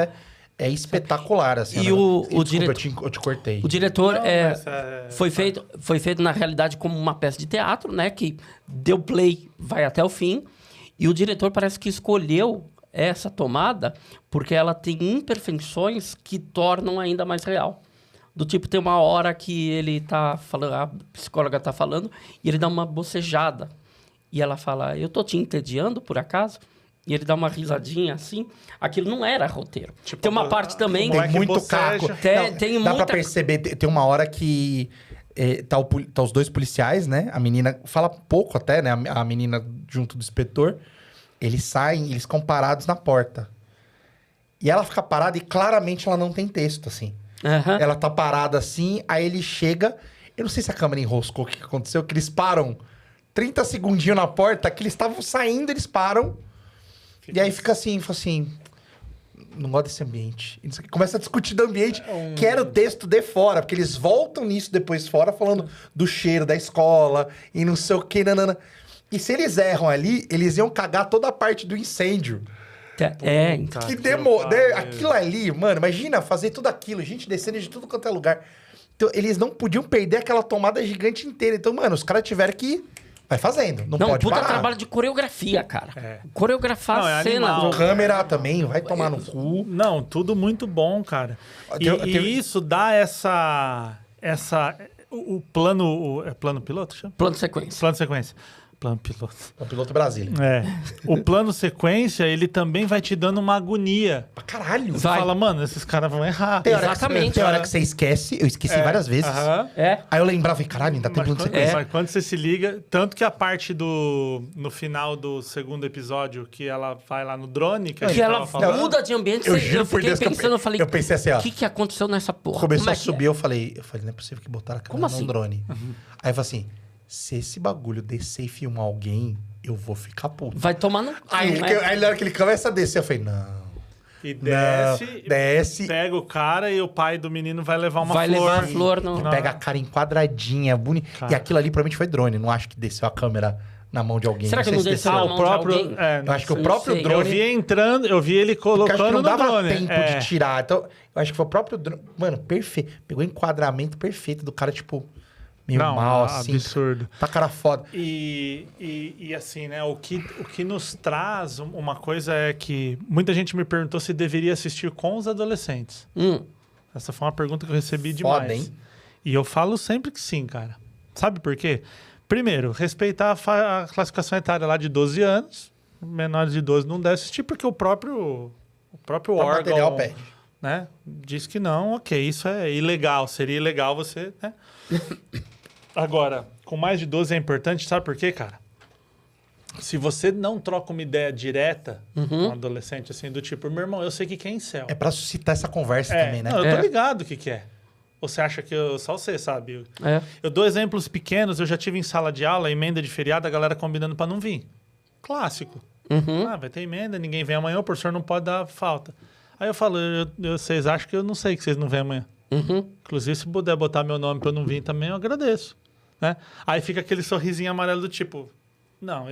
é espetacular. Assim, E né? o Desculpa, diretor- eu te cortei. O diretor Não, mas foi feito, na realidade, como uma peça de teatro, né? Que deu play, vai até o fim. E o diretor parece que escolheu essa tomada porque ela tem imperfeições que tornam ainda mais real. Do tipo, tem uma hora que ele tá falando, a psicóloga tá falando, e ele dá uma bocejada. E ela fala, eu tô te entediando, por acaso? E ele dá uma risadinha assim. Aquilo não era roteiro. Tipo, tem uma parte também... moleque Tem muito boceja. caco. Tem dá muita- pra perceber, tem uma hora que tá os dois policiais, né? A menina fala pouco até, né? A menina junto do inspetor. Eles saem, eles ficam parados na porta. E ela fica parada e claramente ela não tem texto, assim. Aham. Ela tá parada assim, aí ele chega... Eu não sei se a câmera enroscou, o que aconteceu, que eles param 30 segundinhos na porta, que eles estavam saindo, eles param. E aí fica assim, não gosto desse ambiente. E não sei o quê. Começa a discutir do ambiente, quero o texto de fora, porque eles voltam nisso depois fora, falando do cheiro da escola e não sei o que, nanana. E se eles erram ali, eles iam cagar toda a parte do incêndio. Então. Que pariu. aquilo ali, mano, imagina fazer tudo aquilo, gente descendo de tudo quanto é lugar. Então, eles não podiam perder aquela tomada gigante inteira. Então, mano, os caras tiveram que... Vai fazendo, não pode puta parar. trabalho de coreografia, cara. Coreografar Não, é a cena. animal. Câmera também, vai tomar no cu. Não, tudo muito bom, cara. E isso dá o plano... É plano piloto? Chama? Plano de sequência. Plano de sequência. Plano piloto. O piloto Brasília. O plano sequência, ele também vai te dando uma agonia. Pra caralho. Você fala, mano, esses caras vão errar. Exatamente. Tem hora que você esquece. Eu esqueci várias vezes. Aí eu lembrava, caralho, ainda tem plano sequência. Mas quando você se liga, tanto que a parte no final do segundo episódio, que ela vai lá no drone, que a gente ela falando, muda de ambiente. Eu juro por fiquei Deus que pensando, eu falei, eu pensei assim, ó. o que aconteceu nessa porra? Começou Como é a que subir, eu falei, não é possível que botaram a câmera Como num assim? drone. Aí eu falei assim, se esse bagulho descer e filmar alguém, eu vou ficar puto. Vai tomar no... Aí na hora que ele começa a descer, eu falei, não. E desce. Pega o cara e o pai do menino vai levar uma Vai flor. levar a flor no... Pega a cara enquadradinha, bonita. E aquilo ali provavelmente foi drone. Não acho que desceu a câmera na mão de alguém. Será que sei não se desceu Ah, na o mão próprio... de alguém? Eu acho que o Não próprio sei. drone... Eu vi entrando, eu vi ele Porque acho que colocando não no dava drone. tempo de tirar. Então, eu acho que foi o próprio drone. Mano, perfeito. Pegou o enquadramento perfeito do cara, tipo, meio Não, mal, assim. absurdo. Tá cara foda. E assim, né? O que nos traz uma coisa é que muita gente me perguntou se deveria assistir com os adolescentes. Essa foi uma pergunta que eu recebi Foda, demais. hein? E eu falo sempre que sim, cara. Sabe por quê? Primeiro, respeitar a classificação etária lá de 12 anos. Menores de 12 não deve assistir, porque o próprio órgão... material pede. Né, diz que não, ok, isso é ilegal. Seria ilegal você... Né? Agora, com mais de 12 é importante, sabe por quê, cara? Se você não troca uma ideia direta com um adolescente, assim, do tipo, meu irmão, eu sei que é incel. É pra suscitar essa conversa também, né? Não, eu tô ligado o que é. Ou você acha que só você sabe? Eu dou exemplos pequenos, eu já tive em sala de aula, emenda de feriado, a galera combinando pra não vir. Clássico. Vai ter emenda, ninguém vem amanhã, o professor não pode dar falta. Aí eu falo, vocês acham que eu não sei que vocês não vêm amanhã. Inclusive, se puder botar meu nome pra eu não vir também, eu agradeço. Né? Aí fica aquele sorrisinho amarelo do tipo, não,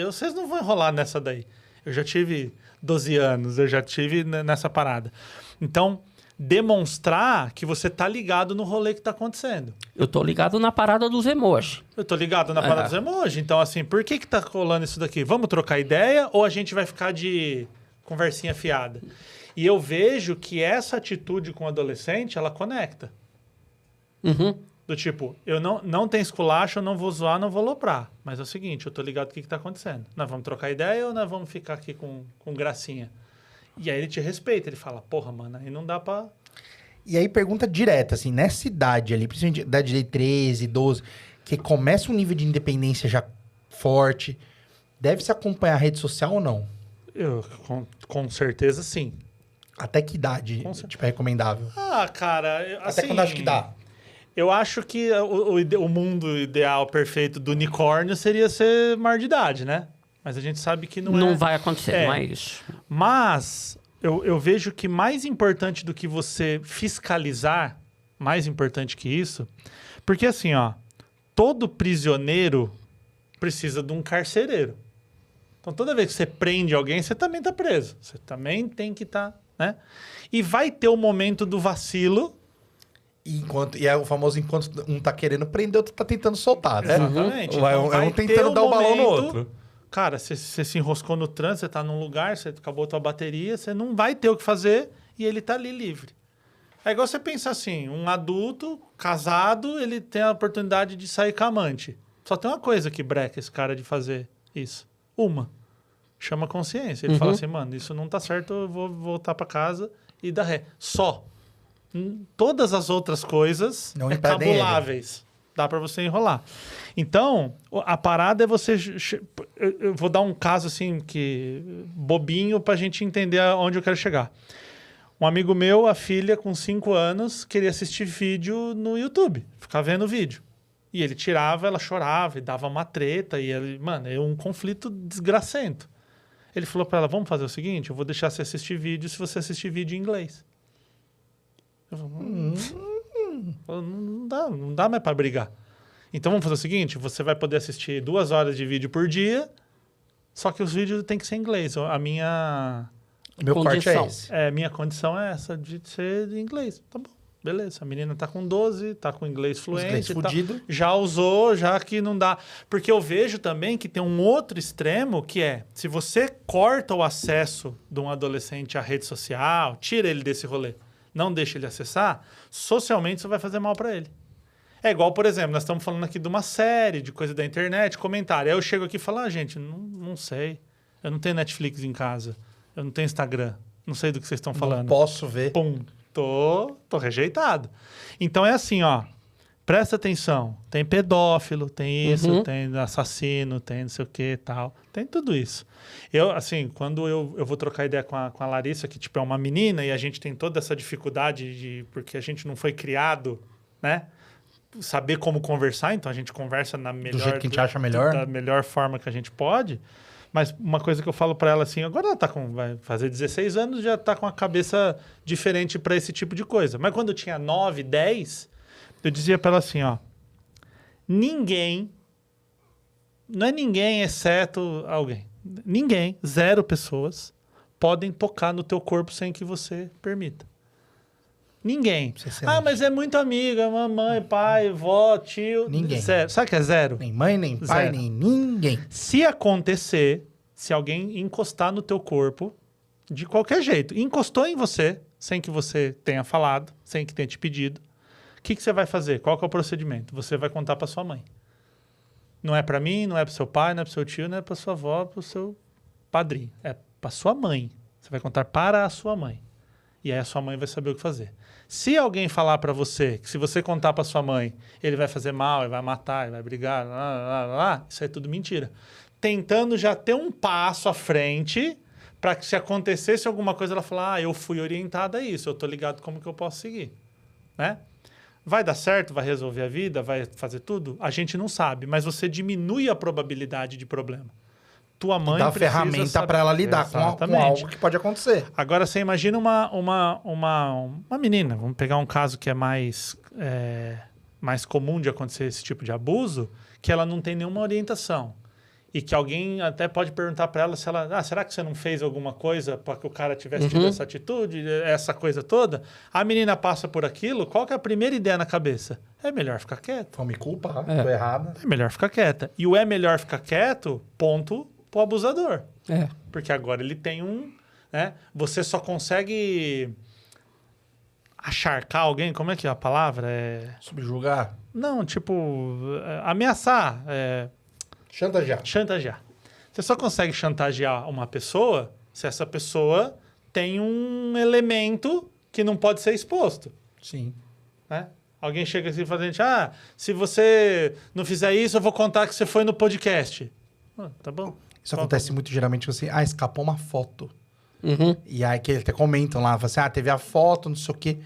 vocês não vão enrolar nessa daí. Eu já tive 12 anos, eu já tive nessa parada. Então, demonstrar que você tá ligado no rolê que tá acontecendo. Eu tô ligado na parada dos emojis. Eu tô ligado na parada dos emojis. Então, assim, por que tá rolando isso daqui? Vamos trocar ideia ou a gente vai ficar de conversinha fiada? E eu vejo que essa atitude com o adolescente, ela conecta. Do tipo, eu não tenho esculacho, eu não vou zoar, não vou aloprar. Mas é o seguinte, eu tô ligado o que tá acontecendo. Nós vamos trocar ideia ou nós vamos ficar aqui com gracinha? E aí ele te respeita, ele fala, porra, mano, aí não dá pra... E aí pergunta direta, assim, nessa idade ali, principalmente idade de 13, 12, que começa um nível de independência já forte, deve-se acompanhar a rede social ou não? Com certeza, sim. Até que idade, tipo, é recomendável? Ah, cara, assim... Até quando acho que dá? Eu acho que o mundo ideal, perfeito do unicórnio seria ser maior de idade, né? Mas a gente sabe que não é... Não vai acontecer, não é isso. Mas eu vejo que mais importante do que você fiscalizar, mais importante que isso, porque assim, ó, todo prisioneiro precisa de um carcereiro. Então toda vez que você prende alguém, você também tá preso. Você também tem que estar, né? E vai ter o momento do vacilo. E é o famoso enquanto um tá querendo prender, outro tá tentando soltar, né? Exatamente. É um tentando dar o balão no outro. Cara, você se enroscou no trânsito, você tá num lugar, você acabou a tua bateria, você não vai ter o que fazer e ele tá ali livre. É igual você pensar assim, um adulto, casado, ele tem a oportunidade de sair com a amante. Só tem uma coisa que breca esse cara de fazer isso. Chama consciência. Ele fala assim, mano, isso não tá certo, eu vou voltar pra casa e dar ré. Só. Todas as outras coisas não tabuláveis. Dá pra você enrolar. Então, a parada é você... Eu vou dar um caso assim, bobinho pra gente entender onde eu quero chegar. Um amigo meu, a filha com 5 anos, queria assistir vídeo no YouTube. Ficar vendo vídeo. E ele tirava, ela chorava e dava uma treta. E ele, mano, é um conflito desgracento. Ele falou pra ela, vamos fazer o seguinte, eu vou deixar você assistir vídeo se você assistir vídeo em inglês. Eu falei, não dá mais pra brigar. Então vamos fazer o seguinte, você vai poder assistir 2 horas de vídeo por dia, só que os vídeos tem que ser em inglês. A minha... Meu corte é esse. Minha condição é essa, de ser em inglês. Tá bom, beleza. A menina tá com 12, tá com inglês fluente. Fudido. Já usou, já que não dá. Porque eu vejo também que tem um outro extremo, que é, se você corta o acesso de um adolescente à rede social, tira ele desse rolê, não deixa ele acessar, socialmente isso vai fazer mal para ele. É igual, por exemplo, nós estamos falando aqui de uma série, de coisa da internet, comentário. Aí eu chego aqui e falo, gente, não sei. Eu não tenho Netflix em casa. Eu não tenho Instagram. Não sei do que vocês estão falando. Não posso ver. Pum, tô rejeitado. Então é assim, ó. Presta atenção. Tem pedófilo, tem isso, tem assassino, tem não sei o que e tal. Tem tudo isso. Eu, assim, quando eu vou trocar ideia com a Larissa, que tipo é uma menina, e a gente tem toda essa dificuldade porque a gente não foi criado, né? Saber como conversar, então a gente conversa na melhor... Do jeito que a gente acha melhor. Da melhor forma que a gente pode. Mas uma coisa que eu falo pra ela assim, agora ela vai fazer 16 anos, já tá com a cabeça diferente pra esse tipo de coisa. Mas quando eu tinha 9, 10, eu dizia pra ela assim, ó, ninguém, não é ninguém exceto alguém, ninguém, 0 pessoas podem tocar no teu corpo sem que você permita. Ninguém. Mas é muito amiga, mamãe, pai, vó, tio. Ninguém. 0. Sabe o que é 0? Nem mãe, nem pai, 0. nem ninguém. Se acontecer, se alguém encostar no teu corpo, de qualquer jeito, encostou em você, sem que você tenha falado, sem que tenha te pedido, o que você vai fazer? Qual que é o procedimento? Você vai contar para sua mãe. Não é para mim, não é para seu pai, não é para seu tio, não é para sua avó, para o seu padrinho. É para sua mãe. Você vai contar para a sua mãe. E aí a sua mãe vai saber o que fazer. Se alguém falar para você que se você contar para sua mãe, ele vai fazer mal, ele vai matar, ele vai brigar, isso é tudo mentira. Tentando já ter um passo à frente para que se acontecesse alguma coisa, ela falar, eu fui orientada a isso, eu tô ligado como que eu posso seguir, né? Vai dar certo? Vai resolver a vida? Vai fazer tudo? A gente não sabe, mas você diminui a probabilidade de problema. Tua mãe dá precisa ferramenta saber. para ela lidar com algo que pode acontecer. Agora, você imagina uma menina, vamos pegar um caso que é mais comum de acontecer esse tipo de abuso, que ela não tem nenhuma orientação. E que alguém até pode perguntar para ela se ela... será que você não fez alguma coisa para que o cara tivesse tido essa atitude, essa coisa toda? A menina passa por aquilo, qual que é a primeira ideia na cabeça? É melhor ficar quieta. Vão me culpar, tô errada. É melhor ficar quieta. E o é melhor ficar quieto, ponto pro abusador. Porque agora ele tem né? Você só consegue acharcar alguém, como é que é a palavra? Subjugar. Não, tipo, ameaçar. Chantagear. Você só consegue chantagear uma pessoa se essa pessoa tem um elemento que não pode ser exposto. Sim. Né? Alguém chega assim e fala, se você não fizer isso, eu vou contar que você foi no podcast. Tá bom. Isso acontece muito geralmente assim, escapou uma foto. Uhum. E aí que eles até comentam lá, falam assim, teve a foto, não sei o quê.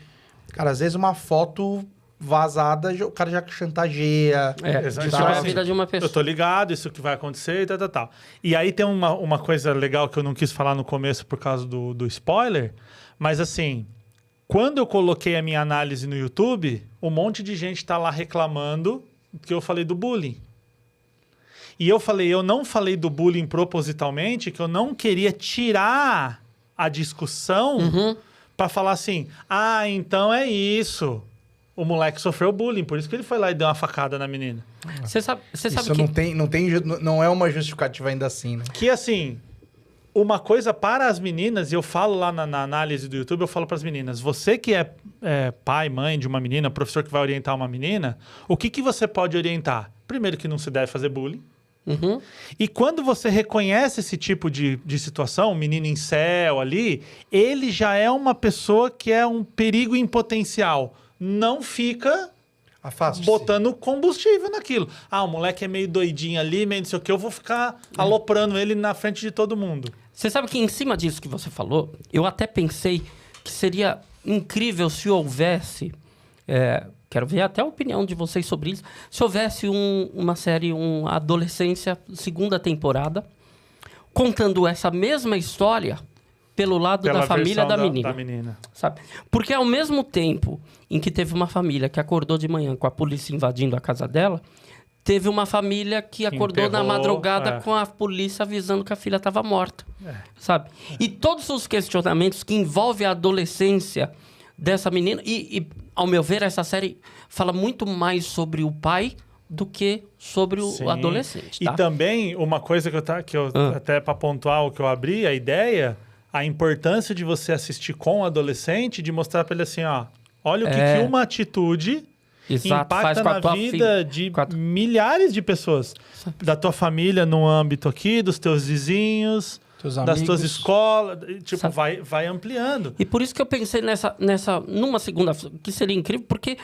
Cara, às vezes uma foto vazada, o cara já chantageia. Exato. Isso é a vida de uma pessoa. Eu tô ligado, isso que vai acontecer e tal. E aí tem uma coisa legal que eu não quis falar no começo por causa do spoiler, mas assim, quando eu coloquei a minha análise no YouTube, um monte de gente tá lá reclamando que eu falei do bullying. E eu não falei do bullying propositalmente, que eu não queria tirar a discussão para falar assim, então é isso. O moleque sofreu bullying, por isso que ele foi lá e deu uma facada na menina. Você sabe isso que... não é uma justificativa ainda assim, né? Que assim, uma coisa para as meninas, e eu falo lá na análise do YouTube, eu falo para as meninas, você que é pai, mãe de uma menina, professor que vai orientar uma menina, o que você pode orientar? Primeiro que não se deve fazer bullying. E quando você reconhece esse tipo de situação, um menino incel ali, ele já é uma pessoa que é um perigo em potencial. Não fica botando combustível naquilo. O moleque é meio doidinho ali, meio não sei o que, eu vou ficar aloprando ele na frente de todo mundo. Você sabe que em cima disso que você falou, eu até pensei que seria incrível se houvesse... quero ver até a opinião de vocês sobre isso. Se houvesse uma série, Adolescência, 2ª temporada, contando essa mesma história pelo lado da família da menina. Sabe? Porque ao mesmo tempo em que teve uma família que acordou de manhã com a polícia invadindo a casa dela, teve uma família que acordou na madrugada com a polícia avisando que a filha estava morta. Sabe? E todos os questionamentos que envolvem a adolescência dessa menina... E, ao meu ver, essa série fala muito mais sobre o pai do que sobre o adolescente. Tá? E também, uma coisa que eu até para pontuar o que eu abri, a ideia, a importância de você assistir com o adolescente, de mostrar para ele assim, olha o que uma atitude Exato, faz impacta com a na tua vida filha. de Com a- milhares de pessoas. Da tua família no âmbito aqui, dos teus vizinhos, Teus das amigos. tuas escolas. Tipo, Sabe? vai ampliando. E por isso que eu pensei numa segunda, que seria incrível, porque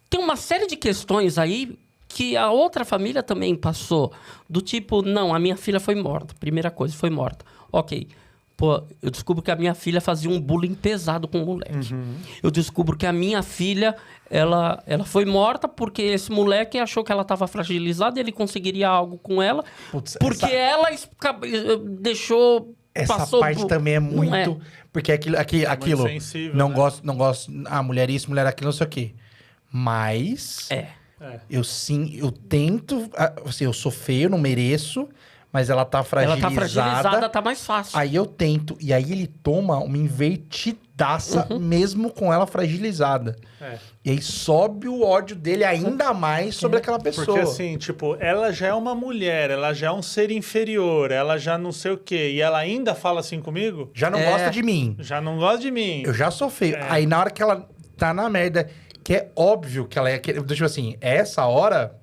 tem uma série de questões aí que a outra família também passou. Do tipo, não, a minha filha foi morta. Primeira coisa, foi morta. Ok. Pô, eu descubro que a minha filha fazia um bullying pesado com o moleque. Eu descubro que a minha filha, ela foi morta porque esse moleque achou que ela estava fragilizada e ele conseguiria algo com ela. Putz, Porque ela deixou... Essa passou parte por- também é Não muito... Porque aquilo sensível, não né? gosto... mulher isso, mulher aquilo, não sei o quê. Mas... É. Eu tento... Assim, eu sou feio, não mereço... Mas ela tá Ela fragilizada. tá fragilizada, tá mais fácil. Aí eu tento. E aí ele toma uma invertidaça mesmo com ela fragilizada. É. E aí sobe o ódio dele ainda mais sobre aquela pessoa. Porque assim, tipo, ela já é uma mulher, ela já é um ser inferior, ela já não sei o quê. E ela ainda fala assim comigo? Já não É. gosta de mim. Já não gosta de mim. Eu já sou feio. É. Aí na hora que ela tá na merda, que é óbvio que ela é... Tipo assim, essa hora,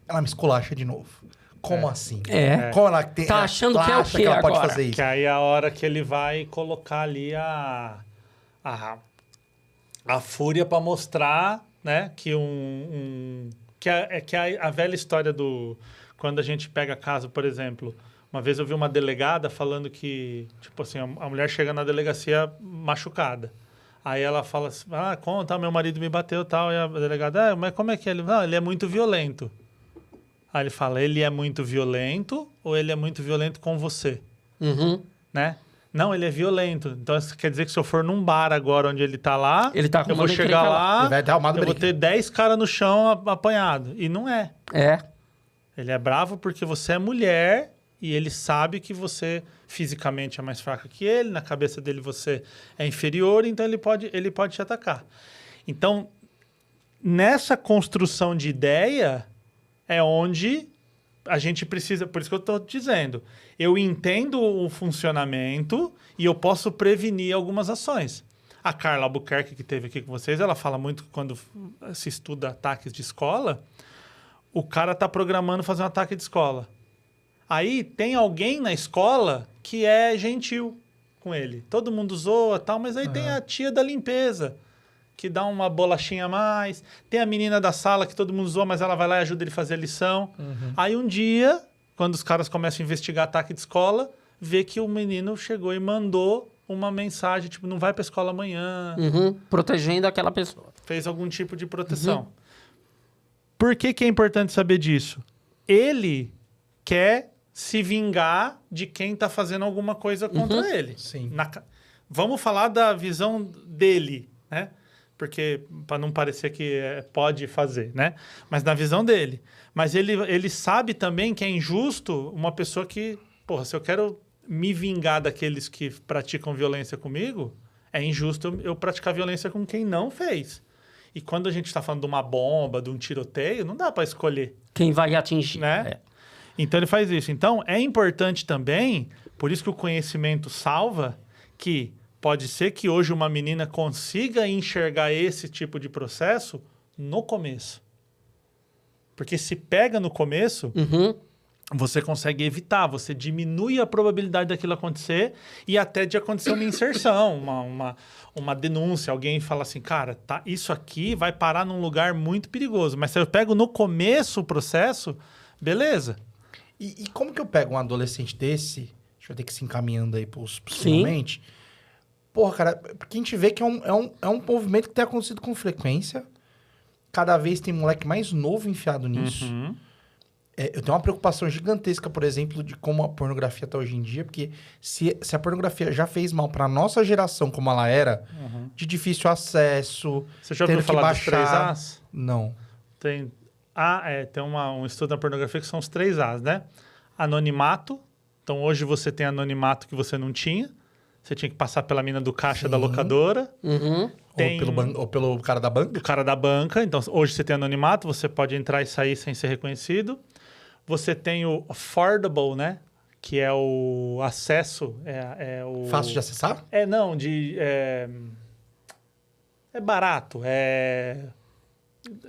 ela me esculacha de novo. Como assim? É. Como ela tem... Tá achando ela que é o acha quê ela pode agora? fazer isso? Que aí é a hora que ele vai colocar ali a fúria pra mostrar, né, que a velha história do... Quando a gente pega caso, por exemplo, uma vez eu vi uma delegada falando que, tipo assim, a mulher chega na delegacia machucada. Aí ela fala assim, conta, meu marido me bateu e tal. E a delegada, mas como é que ele... Não, ele é muito violento. Aí ele fala, ele é muito violento ou ele é muito violento com você? Uhum. Né? Não, ele é violento. Então, isso quer dizer que se eu for num bar agora onde ele tá lá, Ele tá eu vou arrumando chegar encrenca lá, Ele vai dar uma eu vou briga. ter 10 caras no chão apanhado. E não é. É. Ele é bravo porque você é mulher e ele sabe que você fisicamente é mais fraca que ele, na cabeça dele você é inferior, então ele pode te atacar. Então, nessa construção de ideia é onde a gente precisa... Por isso que eu estou dizendo. Eu entendo o funcionamento e eu posso prevenir algumas ações. A Carla Albuquerque, que esteve aqui com vocês, ela fala muito que quando se estuda ataques de escola, o cara está programando fazer um ataque de escola. Aí tem alguém na escola que é gentil com ele. Todo mundo zoa e tal, mas aí tem a tia da limpeza, que dá uma bolachinha a mais. Tem a menina da sala que todo mundo zoa, mas ela vai lá e ajuda ele a fazer a lição. Aí um dia, quando os caras começam a investigar ataque de escola, vê que o menino chegou e mandou uma mensagem, tipo, não vai pra escola amanhã. Uhum. Protegendo aquela pessoa. Fez algum tipo de proteção. Por que é importante saber disso? Ele quer se vingar de quem está fazendo alguma coisa contra ele. Sim. Vamos falar da visão dele, né? Porque, para não parecer que pode fazer, né? Mas na visão dele. Mas ele sabe também que é injusto uma pessoa que... Porra, se eu quero me vingar daqueles que praticam violência comigo, é injusto eu praticar violência com quem não fez. E quando a gente está falando de uma bomba, de um tiroteio, não dá para escolher, Quem vai atingir. né? É. Então, ele faz isso. Então, é importante também, por isso que o conhecimento salva, que pode ser que hoje uma menina consiga enxergar esse tipo de processo no começo. Porque se pega no começo, Uhum. você consegue evitar, você diminui a probabilidade daquilo acontecer e até de acontecer uma inserção, uma denúncia. Alguém fala assim, cara, tá, isso aqui vai parar num lugar muito perigoso. Mas se eu pego no começo o processo, beleza. E como que eu pego um adolescente desse? A gente vai ter que se encaminhando aí pros Sim. finalmente. Porra, cara, porque a gente vê que é um movimento que tem acontecido com frequência. Cada vez tem moleque mais novo enfiado nisso. Eu tenho uma preocupação gigantesca, por exemplo, de como a pornografia está hoje em dia, porque se a pornografia já fez mal para nossa geração, como ela era, de difícil acesso, Você já tendo ouviu que falar dos baixar... 3 As? Não. Tem um estudo na pornografia que são os 3 As, né? Anonimato. Então, hoje você tem anonimato que você não tinha. Você tinha que passar pela mina do caixa da locadora. Uhum. Tem Ou pelo cara da banca. o cara da banca. Então, hoje você tem anonimato, você pode entrar e sair sem ser reconhecido. Você tem o affordable, né? Que é o acesso. O... Fácil de acessar? É barato.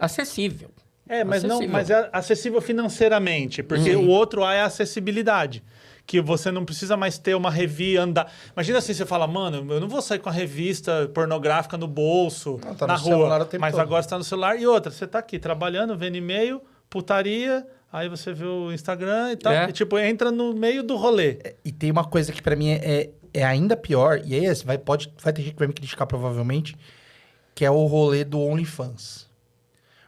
acessível. Mas não, Acessível. mas é acessível financeiramente, porque o outro A é a acessibilidade. Que você não precisa mais ter uma revista, andar. Imagina assim, você fala, mano, eu não vou sair com a revista pornográfica no bolso, Não, tá na no celular rua. o tempo Mas todo. agora você tá no celular. E outra, você tá aqui trabalhando, vendo e-mail, putaria, aí você vê o Instagram e tal. É. E, tipo, entra no meio do rolê. E tem uma coisa que pra mim é ainda pior, e aí assim, vai ter gente que vai me criticar provavelmente, que é o rolê do OnlyFans.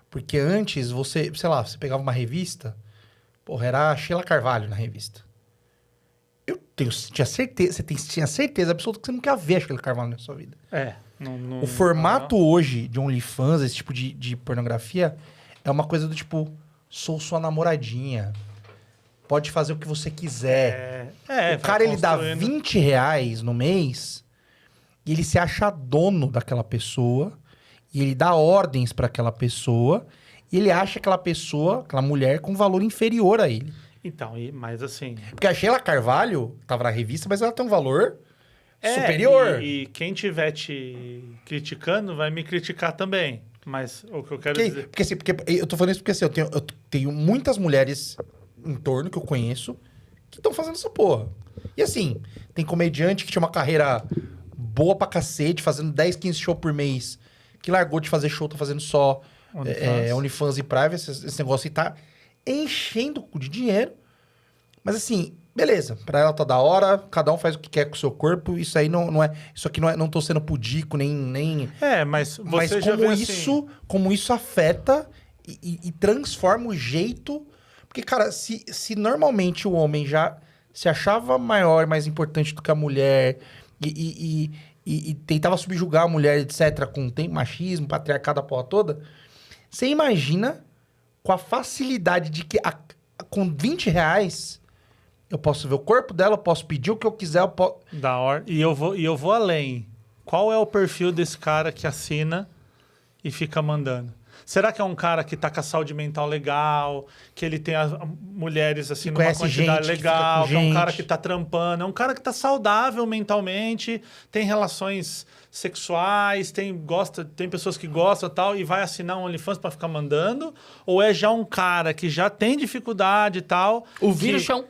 Porque antes, você pegava uma revista, porra, era a Sheila Carvalho na revista. Tinha certeza absoluta que você não quer ver a Sheila Carvalho na sua vida. Não, O formato hoje de OnlyFans, esse tipo de pornografia, é uma coisa do tipo, sou sua namoradinha, pode fazer o que você quiser. O cara, ele dá R$20 no mês e ele se acha dono daquela pessoa e ele dá ordens pra aquela pessoa e ele acha aquela pessoa, aquela mulher, com valor inferior a ele. Então, mas assim... Porque a Sheila Carvalho tava na revista, mas ela tem um valor superior. E quem estiver te criticando vai me criticar também. Mas o que eu quero dizer... Porque eu tô falando isso porque assim, eu tenho muitas mulheres em torno que eu conheço que estão fazendo essa porra. E assim, tem comediante que tinha uma carreira boa pra cacete, fazendo 10, 15 shows por mês, que largou de fazer show, tá fazendo só OnlyFans e Private, esse negócio aí tá enchendo de dinheiro. Mas assim, beleza, pra ela tá da hora, cada um faz o que quer com o seu corpo, isso aí não é... Isso aqui não tô sendo pudico, nem... mas você já como vê como isso afeta e transforma o jeito... Porque, cara, se normalmente o homem já se achava maior, mais importante do que a mulher e tentava subjugar a mulher, etc., com machismo, patriarcado, a porra toda, você imagina com a facilidade de que com R$20 eu posso ver o corpo dela, eu posso pedir o que eu quiser, eu posso... Da hora. E eu vou além. Qual é o perfil desse cara que assina e fica mandando? Será que é um cara que tá com a saúde mental legal, que ele tem as mulheres assim numa quantidade legal, que é um cara que tá trampando, é um cara que tá saudável mentalmente, tem relações sexuais, tem pessoas que gostam e tal, e vai assinar um OnlyFans pra ficar mandando? Ou é já um cara que já tem dificuldade e tal? O virgão.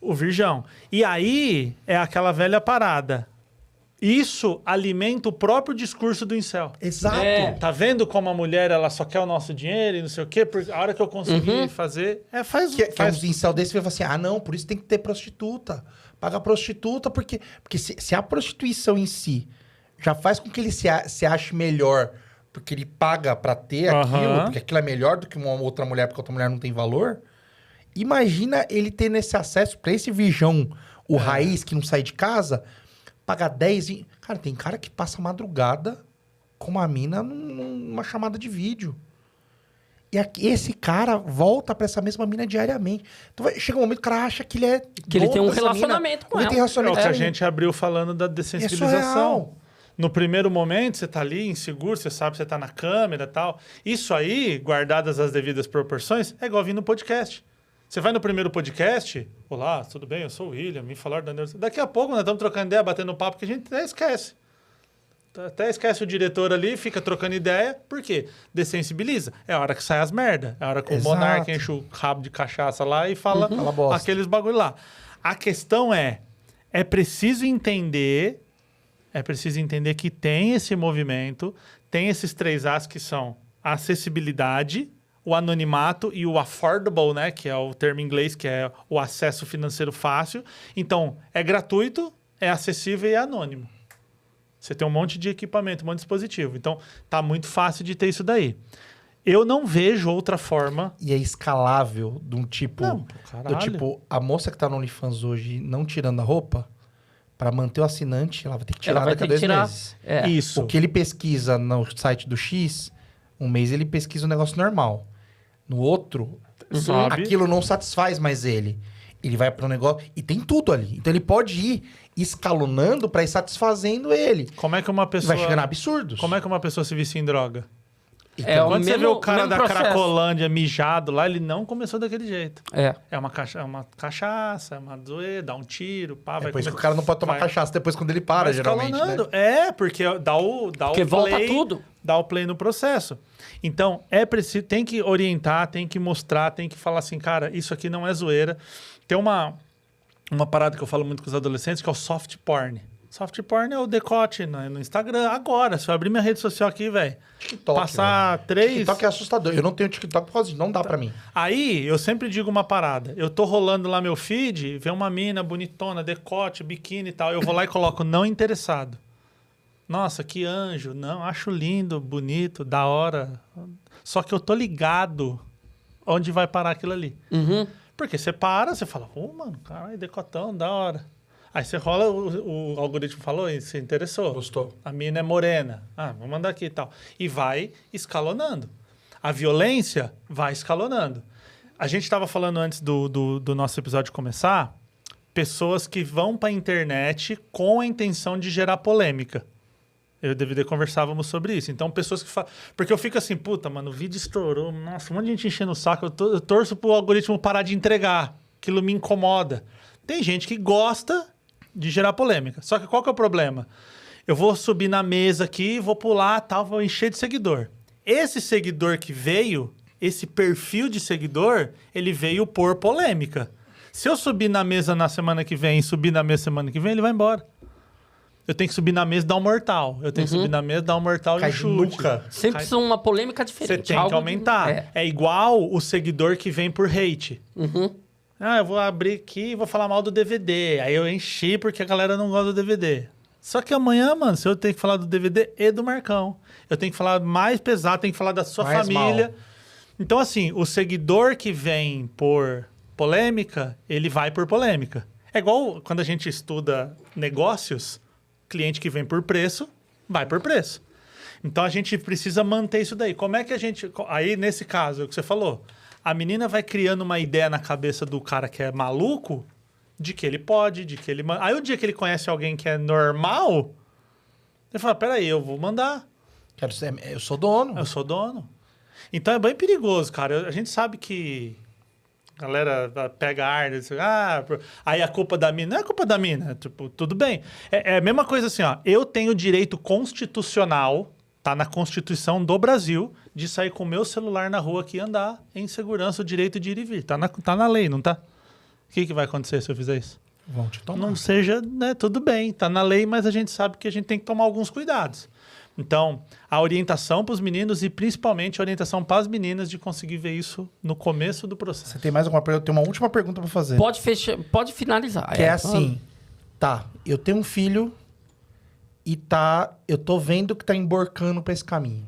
O virgão. E aí é aquela velha parada. Isso alimenta o próprio discurso do incel. Exato. Tá vendo como a mulher ela só quer o nosso dinheiro e não sei o quê? Porque a hora que eu conseguir fazer... Faz. Que é um incel desse vai falar assim, não, por isso tem que ter prostituta. Paga prostituta, porque se a prostituição em si já faz com que ele se ache melhor, porque ele paga pra ter aquilo, porque aquilo é melhor do que uma outra mulher, porque outra mulher não tem valor. Imagina ele tendo esse acesso pra esse virgão, o raiz, que não sai de casa... Pagar 10... Cara, tem cara que passa a madrugada com uma mina numa chamada de vídeo. E esse cara volta pra essa mesma mina diariamente. Então chega um momento que o cara acha que ele é... Que ele tem um relacionamento com ela. Tem relacionamento É o que a gente abriu falando da dessensibilização. No primeiro momento, você tá ali inseguro, você sabe que você tá na câmera e tal. Isso aí, guardadas as devidas proporções, é igual vir no podcast. Você vai no primeiro podcast, olá, tudo bem? Eu sou o William, me falaram da neuro... Daqui a pouco nós estamos trocando ideia, batendo papo, que a gente até esquece. Até esquece o diretor ali, fica trocando ideia. Por quê? Dessensibiliza. É a hora que sai as merda. É a hora que o monarca enche o rabo de cachaça lá e fala aqueles bagulho lá. A questão é preciso entender que tem esse movimento, tem esses 3 As que são a acessibilidade, o anonimato e o affordable, né? Que é o termo em inglês, que é o acesso financeiro fácil. Então, é gratuito, é acessível e é anônimo. Você tem um monte de equipamento, um monte de dispositivo. Então, tá muito fácil de ter isso daí. Eu não vejo outra forma... E é escalável de um tipo... Não, caralho. Do tipo, a moça que tá no OnlyFans hoje não tirando a roupa, para manter o assinante, ela vai ter que tirar daqui a 2 meses. Isso. O que ele pesquisa no site do X, um mês ele pesquisa um negócio normal. No outro, aquilo não satisfaz mais ele. Ele vai para um negócio... E tem tudo ali. Então ele pode ir escalonando para ir satisfazendo ele. Como é que uma pessoa... Vai chegando a absurdos. Como é que uma pessoa se vicia em droga? É o Quando você vê mesmo- o cara mesmo da processo. Cracolândia mijado lá, ele não começou daquele jeito. É. É uma cachaça, é uma zoeira, dá um tiro, pá, vai É por isso que comer- o cara não pode tomar vai- cachaça depois quando ele para, vai geralmente, escalonando. né? Porque Porque volta tudo. Dá o play no processo. Então, é preciso, tem que orientar, tem que mostrar, tem que falar assim, cara, isso aqui não é zoeira. Tem uma parada que eu falo muito com os adolescentes, que é o soft porn. Soft porn é o decote no Instagram. Agora, se eu abrir minha rede social aqui, velho, TikTok, passar velho. 3... TikTok é assustador. Eu não tenho TikTok por causa disso. Não dá pra mim. Aí, eu sempre digo uma parada. Eu tô rolando lá meu feed, vê uma mina bonitona, decote, biquíni e tal. Eu vou lá e coloco não interessado. Nossa, que anjo. Não, acho lindo, bonito, da hora. Só que eu tô ligado onde vai parar aquilo ali. Uhum. Porque você para, você fala, mano, caralho, decotão, da hora. Aí você rola, o algoritmo falou e se interessou. Gostou. A mina é morena. Vou mandar aqui e tal. E vai escalonando. A violência vai escalonando. A gente estava falando antes do nosso episódio começar, pessoas que vão para a internet com a intenção de gerar polêmica. Eu e o DVD conversávamos sobre isso. Então, pessoas que falam... Porque eu fico assim, puta, mano, o vídeo estourou. Nossa, um monte de gente enchendo o saco. Eu torço pro algoritmo parar de entregar. Aquilo me incomoda. Tem gente que gosta de gerar polêmica. Só que qual que é o problema? Eu vou subir na mesa aqui, vou pular, tal, vou encher de seguidor. Esse seguidor que veio, esse perfil de seguidor, ele veio por polêmica. Se eu subir na mesa na semana que vem e subir na mesa semana que vem, ele vai embora. Eu tenho que subir na mesa e dar um mortal. Eu tenho que subir na mesa e dar um mortal e Cai um de chute. nuca. Sempre precisa uma polêmica Você diferente. tem algo que aumentar. É igual o seguidor que vem por hate. Uhum. Eu vou abrir aqui e vou falar mal do DVD. Aí eu enchi porque a galera não gosta do DVD. Só que amanhã, mano, se eu tenho que falar do DVD e do Marcão. Eu tenho que falar mais pesado, tenho que falar da sua Mais família. mal. Então, assim, o seguidor que vem por polêmica, ele vai por polêmica. É igual quando a gente estuda negócios, cliente que vem por preço, vai por preço. Então, a gente precisa manter isso daí. Como é que a gente... Aí, nesse caso, é o que você falou. A menina vai criando uma ideia na cabeça do cara que é maluco, de que ele pode, de que ele... Aí, o dia que ele conhece alguém que é normal, ele fala, peraí, eu vou mandar. Eu sou dono. Eu sou dono. Então, é bem perigoso, cara. A gente sabe que... A galera pega ar, diz, aí a culpa da mina. Não é culpa da mina, tipo, tudo bem. É a mesma coisa assim, ó. Eu tenho direito constitucional, tá na Constituição do Brasil, de sair com o meu celular na rua aqui e andar em segurança, o direito de ir e vir. Tá na lei, não tá? O que vai acontecer se eu fizer isso? Vão te tomar. Não seja, né, tudo bem, tá na lei, mas a gente sabe que a gente tem que tomar alguns cuidados. Então, a orientação para os meninos e principalmente a orientação para as meninas de conseguir ver isso no começo do processo. Você tem mais alguma pergunta? Eu tenho uma última pergunta pra fazer. Pode finalizar. Que é assim, tá, eu tenho um filho e eu tô vendo que tá emborcando pra esse caminho.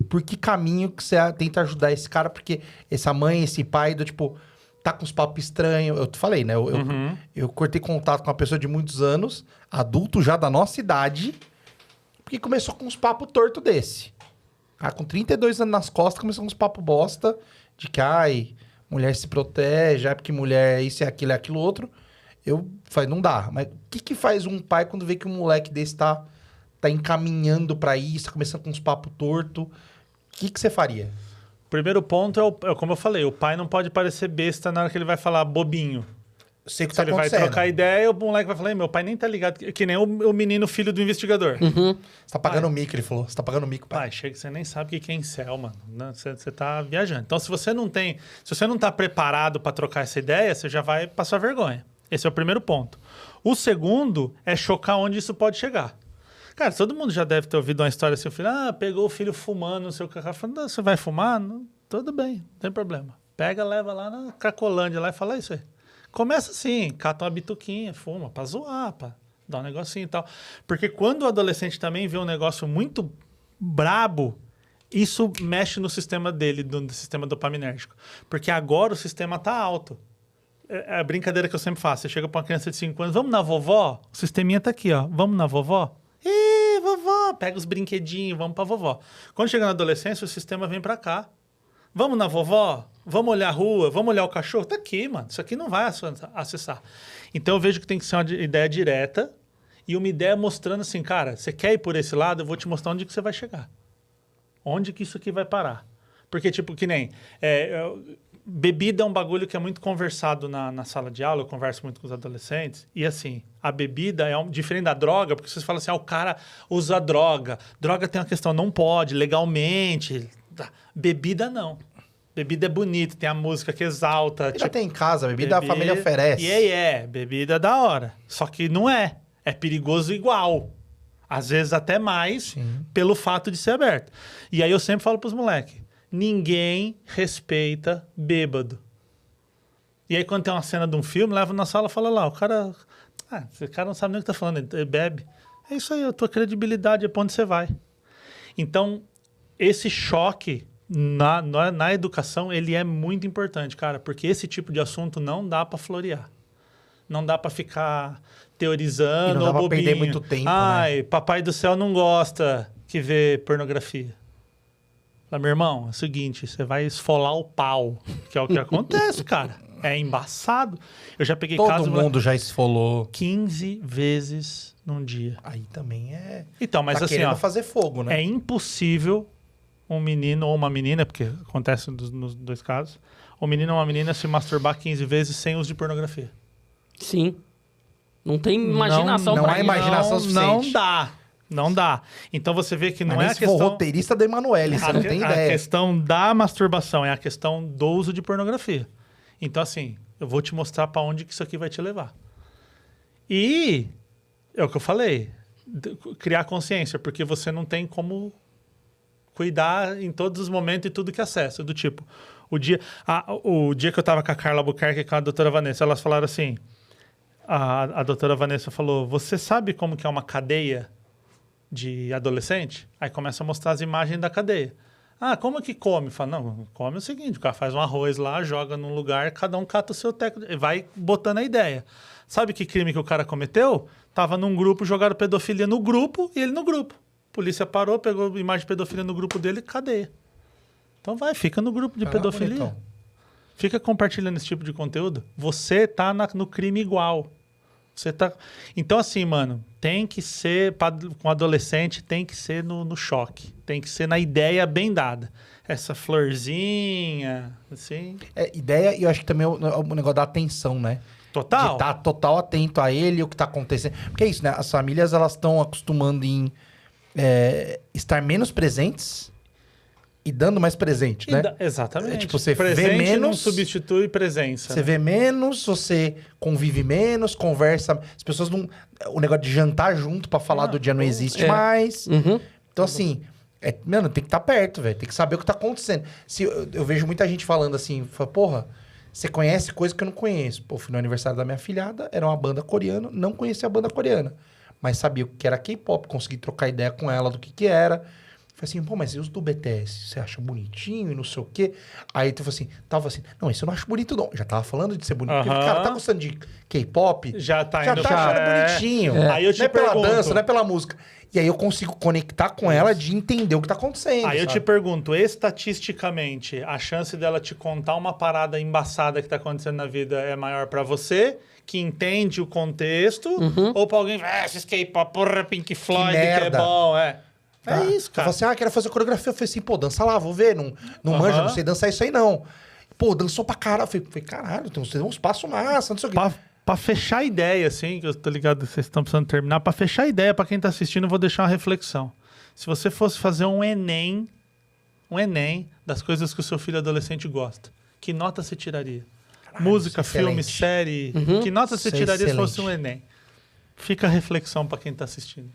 Por que caminho que você tenta ajudar esse cara? Porque essa mãe, esse pai, tá com uns papos estranhos. Eu te falei, né? Eu cortei contato com uma pessoa de muitos anos, adulto já da nossa idade, porque começou com uns papos tortos desse. Cara, com 32 anos nas costas, começou com uns papos bosta de que, mulher se protege, porque mulher é isso, é aquilo outro. Eu falei, não dá. Mas o que faz um pai quando vê que um moleque desse tá encaminhando pra isso, tá começando com uns papos tortos? O que você faria? O primeiro ponto é como eu falei, o pai não pode parecer besta na hora que ele vai falar bobinho. Eu sei o que Se tá ele vai acontecendo. trocar ideia, o moleque vai falar, meu pai nem tá ligado, que nem o menino filho do investigador. Você tá pagando mico, ele falou. Você tá pagando mico, pai. Pai, chega que você nem sabe o que é incel, mano. Você tá viajando. Então, se você não tá preparado para trocar essa ideia, você já vai passar vergonha. Esse é o primeiro ponto. O segundo é chocar onde isso pode chegar. Cara, todo mundo já deve ter ouvido uma história assim, o filho, pegou o filho fumando no seu carro. Falando, você vai fumar? Não, tudo bem, não tem problema. Pega, leva lá na Cracolândia lá e fala isso aí. Começa assim, cata uma bituquinha, fuma, pra zoar, pra dar um negocinho e tal. Porque quando o adolescente também vê um negócio muito brabo, isso mexe no sistema dele, no sistema dopaminérgico. Porque agora o sistema tá alto. É a brincadeira que eu sempre faço. Você chega pra uma criança de 5 anos, vamos na vovó? O sisteminha tá aqui, ó. Vamos na vovó? Ih, vovó! Pega os brinquedinhos, vamos pra vovó. Quando chega na adolescência, o sistema vem pra cá. Vamos na vovó? Vamos olhar a rua? Vamos olhar o cachorro? Tá aqui, mano. Isso aqui não vai acessar. Então eu vejo que tem que ser uma ideia direta e uma ideia mostrando assim, cara, você quer ir por esse lado? Eu vou te mostrar onde que você vai chegar. Onde que isso aqui vai parar? Porque, tipo, que nem... bebida é um bagulho que é muito conversado na sala de aula, eu converso muito com os adolescentes, e assim, a bebida é diferente da droga, porque vocês falam assim, o cara usa droga. Droga tem uma questão, não pode, legalmente. Bebida não. Bebida é bonito, tem a música que exalta. Já tem em casa, bebida a família oferece. Bebida é da hora. Só que não é. É perigoso igual. Às vezes até mais, pelo fato de ser aberto. E aí eu sempre falo pros moleques, ninguém respeita bêbado. E aí, quando tem uma cena de um filme, leva na sala e fala lá, o cara... esse cara não sabe nem o que tá falando, ele bebe. É isso aí, a tua credibilidade é pra onde você vai. Então, esse choque na educação, ele é muito importante, cara, porque esse tipo de assunto não dá pra florear. Não dá pra ficar teorizando, e não dá pra bobinho. perder muito tempo, Ai, papai do céu não gosta que vê pornografia. Fala, meu irmão, é o seguinte, você vai esfolar o pau, que é o que acontece, cara. É embaçado. Eu já peguei Todo casos... mundo já esfolou. 15 vezes num dia. Aí também é... Então, mas tá assim, querendo fazer fogo, né? é impossível um menino ou uma menina, porque acontece nos dois casos, um menino ou uma menina se masturbar 15 vezes sem uso de pornografia. Sim. Não tem imaginação não pra há isso. imaginação suficiente. Não dá. Então você vê que não Mas é a se for questão... roteirista da Emanuele, você não tem A ideia. questão da masturbação é a questão do uso de pornografia. Então, assim, eu vou te mostrar para onde que isso aqui vai te levar. E é o que eu falei, criar consciência, porque você não tem como cuidar em todos os momentos e tudo que acessa. Do tipo, o dia que eu estava com a Carla Albuquerque e com a doutora Vanessa, elas falaram assim, a doutora Vanessa falou, você sabe como que é uma cadeia de adolescente? Aí começa a mostrar as imagens da cadeia. Como que come? Fala, não, come o seguinte, o cara faz um arroz lá, joga num lugar, cada um cata o seu teco, vai botando a ideia. Sabe que crime que o cara cometeu? Tava num grupo, jogaram pedofilia no grupo e ele no grupo. A polícia parou, pegou imagem de pedofilia no grupo dele, cadeia. Então fica no grupo de pedofilia. Bonitão. Fica compartilhando esse tipo de conteúdo. Você tá no crime igual. Você tá... Então, assim, mano, tem que ser, com adolescente, tem que ser no choque. Tem que ser na ideia bem dada. Essa florzinha, assim... Ideia, e eu acho que também o negócio da atenção, né? Total. De estar total atento a ele, o que tá acontecendo. Porque é isso, né? As famílias, elas estão acostumando em estar menos presentes e dando mais presente, né? Exatamente. Tipo, você presente vê menos, não substitui presença. Você vê menos, você convive menos, conversa... As pessoas não... O negócio de jantar junto pra falar do dia não existe mais. Uhum. Então, assim... Mano, tem que estar perto, velho. Tem que saber o que tá acontecendo. Eu vejo muita gente falando assim... Porra, você conhece coisa que eu não conheço. Pô, fui no aniversário da minha filhada, era uma banda coreana, não conhecia a banda coreana. Mas sabia o que era K-pop, consegui trocar ideia com ela do que era... Falei assim, pô, mas e os do BTS? Você acha bonitinho e não sei o quê? Aí tu falou assim, não, isso eu não acho bonito não. Já tava falando de ser bonito. Porque, cara, tá gostando de K-pop? Já tá achando bonitinho. Aí eu te não é pela pergunto, dança, não é pela música. E aí eu consigo conectar com ela de entender o que tá acontecendo. Aí eu sabe? te pergunto, estatisticamente, a chance dela te contar uma parada embaçada que tá acontecendo na vida é maior pra você, que entende o contexto, ou pra alguém, esses K-pop, porra, Pink Floyd, que é bom, Tá. É isso, cara. Eu falei assim, quero fazer coreografia. Eu falei assim, pô, dança lá, vou ver. Não manjo, não sei dançar isso aí, não. Pô, dançou pra caralho. Eu falei, caralho, tem uns passos massa, não sei o quê. Pra fechar a ideia, assim, que eu tô ligado que vocês estão precisando terminar, pra fechar a ideia, pra quem tá assistindo, eu vou deixar uma reflexão. Se você fosse fazer um Enem das coisas que o seu filho adolescente gosta, que nota você tiraria? Caralho, Música, excelente. filme, série, que nota você tiraria se fosse um Enem? Fica a reflexão pra quem tá assistindo.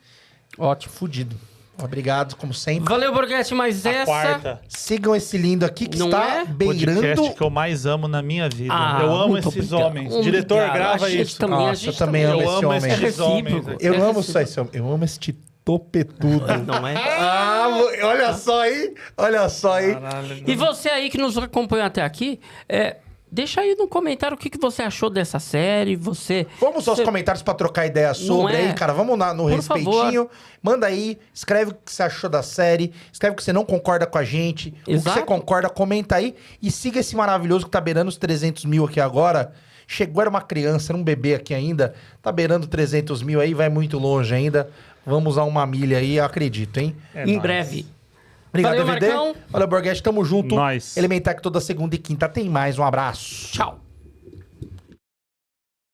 Ótimo. Fudido. Obrigado, como sempre. Valeu, Borghetti, mas essa... Quarta. Sigam esse lindo aqui que Não está é? beirando... Podcast que eu mais amo na minha vida. Ah, eu amo muito esses obrigado. homens. Obrigado. Diretor, A grava gente isso. também, Nossa, a gente eu também amo eu esse amo homem. esses recíproco. homens. Eu É amo recíproco. só esse homem. Eu amo esse topetudo. Não é? Olha só aí. Olha só aí. Caralho. E você aí que nos acompanhou até aqui, deixa aí no comentário o que você achou dessa série. Vamos aos comentários pra trocar ideia sobre aí, cara. Vamos no Por respeitinho. Manda aí, escreve o que você achou da série, escreve o que você não concorda com a gente, o que Exato. você concorda, comenta aí. E siga esse maravilhoso que tá beirando os 300 mil aqui agora. Chegou, era uma criança, era um bebê aqui ainda. Tá beirando 300 mil aí, vai muito longe ainda. Vamos a uma milha aí, eu acredito, hein? Em breve. Obrigado, Valeu, DVD. Marcão. Valeu, Borghetti. Tamo junto. Nós. Elementar que toda segunda e quinta tem mais. Um abraço. Tchau.